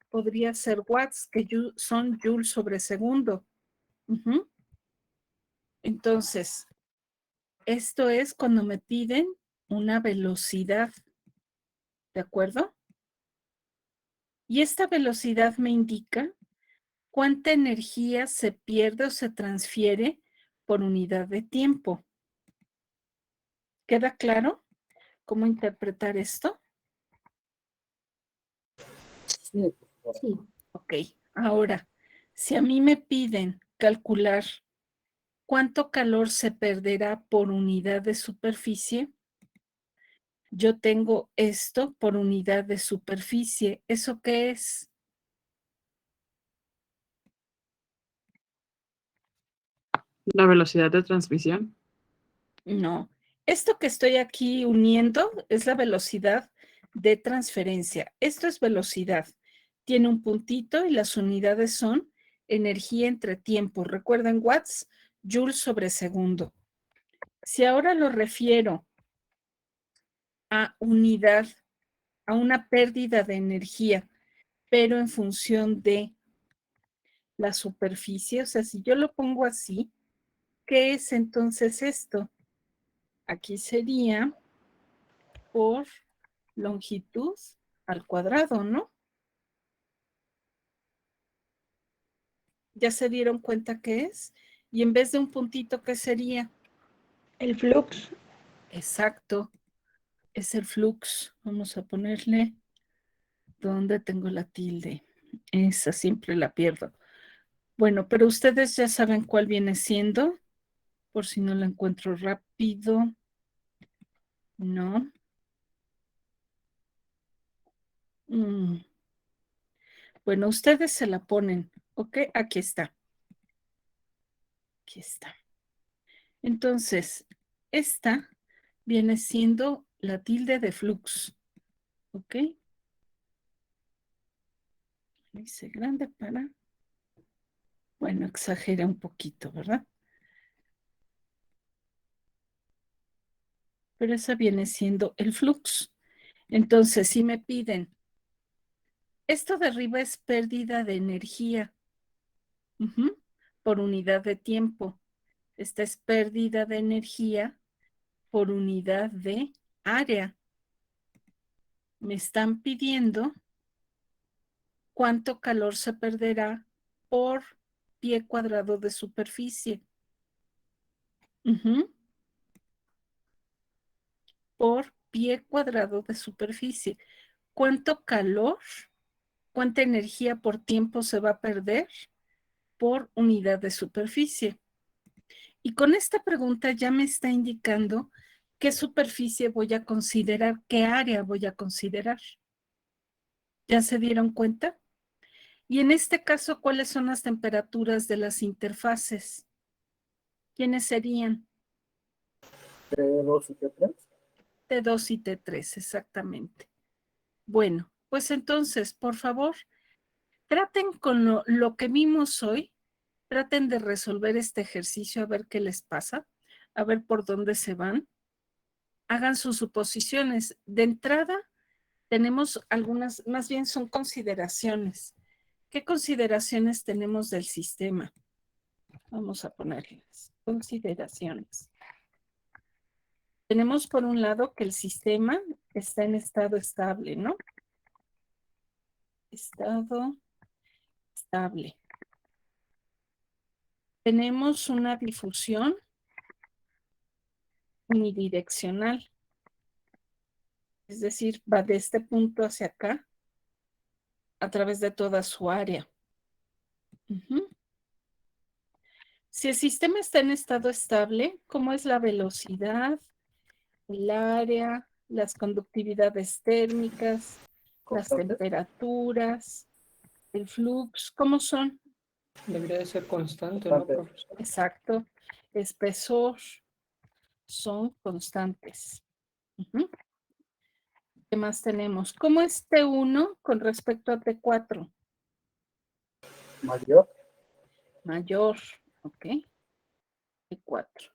podría ser watts, que son joules sobre segundo. Entonces, esto es cuando me piden una velocidad, ¿de acuerdo? Y esta velocidad me indica cuánta energía se pierde o se transfiere por unidad de tiempo. ¿Queda claro cómo interpretar esto? Sí. Sí. Ok, ahora, si a mí me piden calcular cuánto calor se perderá por unidad de superficie, yo tengo esto por unidad de superficie. ¿Eso qué es? La velocidad de transmisión. No. Esto que estoy aquí uniendo es la velocidad de transferencia. Esto es velocidad. Tiene un puntito y las unidades son energía entre tiempo. Recuerden watts, joules sobre segundo. Si ahora lo refiero a unidad, a una pérdida de energía, pero en función de la superficie, o sea, si yo lo pongo así, ¿qué es entonces esto? Aquí sería por longitud al cuadrado, ¿no? ¿Ya se dieron cuenta qué es? Y en vez de un puntito, ¿qué sería? El flux. Exacto, es el flux. Vamos a ponerle, ¿dónde tengo la tilde? Esa siempre la pierdo. Bueno, pero ustedes ya saben cuál viene siendo, por si no la encuentro rápido. No. Bueno, ustedes se la ponen, ¿ok? Aquí está. Aquí está. Entonces, esta viene siendo la tilde de flux, ¿ok? Lo hice grande para... Bueno, exageré un poquito, ¿verdad? Pero esa viene siendo el flux. Entonces, si me piden, esto de arriba es pérdida de energía por unidad de tiempo. Esta es pérdida de energía por unidad de área. Me están pidiendo cuánto calor se perderá por pie cuadrado de superficie. Por pie cuadrado de superficie. ¿Cuánto calor, cuánta energía por tiempo se va a perder por unidad de superficie? Y con esta pregunta ya me está indicando qué superficie voy a considerar, qué área voy a considerar. ¿Ya se dieron cuenta? Y en este caso, ¿cuáles son las temperaturas de las interfaces? ¿Quiénes serían? T2 y T3. T2 y T3, exactamente. Bueno, pues entonces, por favor, traten con lo que vimos hoy, traten de resolver este ejercicio a ver qué les pasa, a ver por dónde se van. Hagan sus suposiciones. De entrada, tenemos algunas, más bien son consideraciones. ¿Qué consideraciones tenemos del sistema? Vamos a ponerlas. Consideraciones. Tenemos por un lado que el sistema está en estado estable, ¿no? Estado estable. Tenemos una difusión unidireccional. Es decir, va de este punto hacia acá a través de toda su área. Si el sistema está en estado estable, ¿cómo es la velocidad, el área, las conductividades térmicas, las temperaturas, el flux? ¿Cómo son? Debería de ser constante, ¿no, profesor? Exacto. Espesor son constantes. ¿Qué más tenemos? ¿Cómo es T1 con respecto a T4? Mayor. Mayor, ok. T4.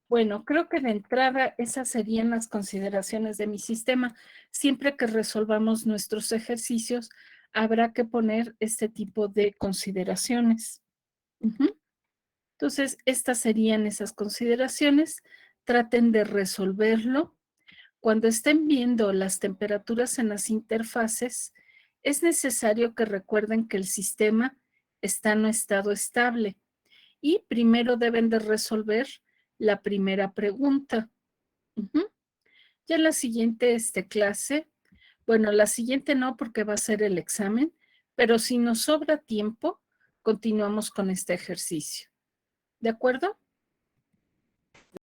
Bueno, creo que de entrada esas serían las consideraciones de mi sistema. Siempre que resolvamos nuestros ejercicios, habrá que poner este tipo de consideraciones. Entonces, estas serían esas consideraciones. Traten de resolverlo. Cuando estén viendo las temperaturas en las interfaces, es necesario que recuerden que el sistema está en estado estable y primero deben de resolver la primera pregunta. Ya en la siguiente clase, bueno, la siguiente no porque va a ser el examen, pero si nos sobra tiempo, continuamos con este ejercicio. ¿De acuerdo?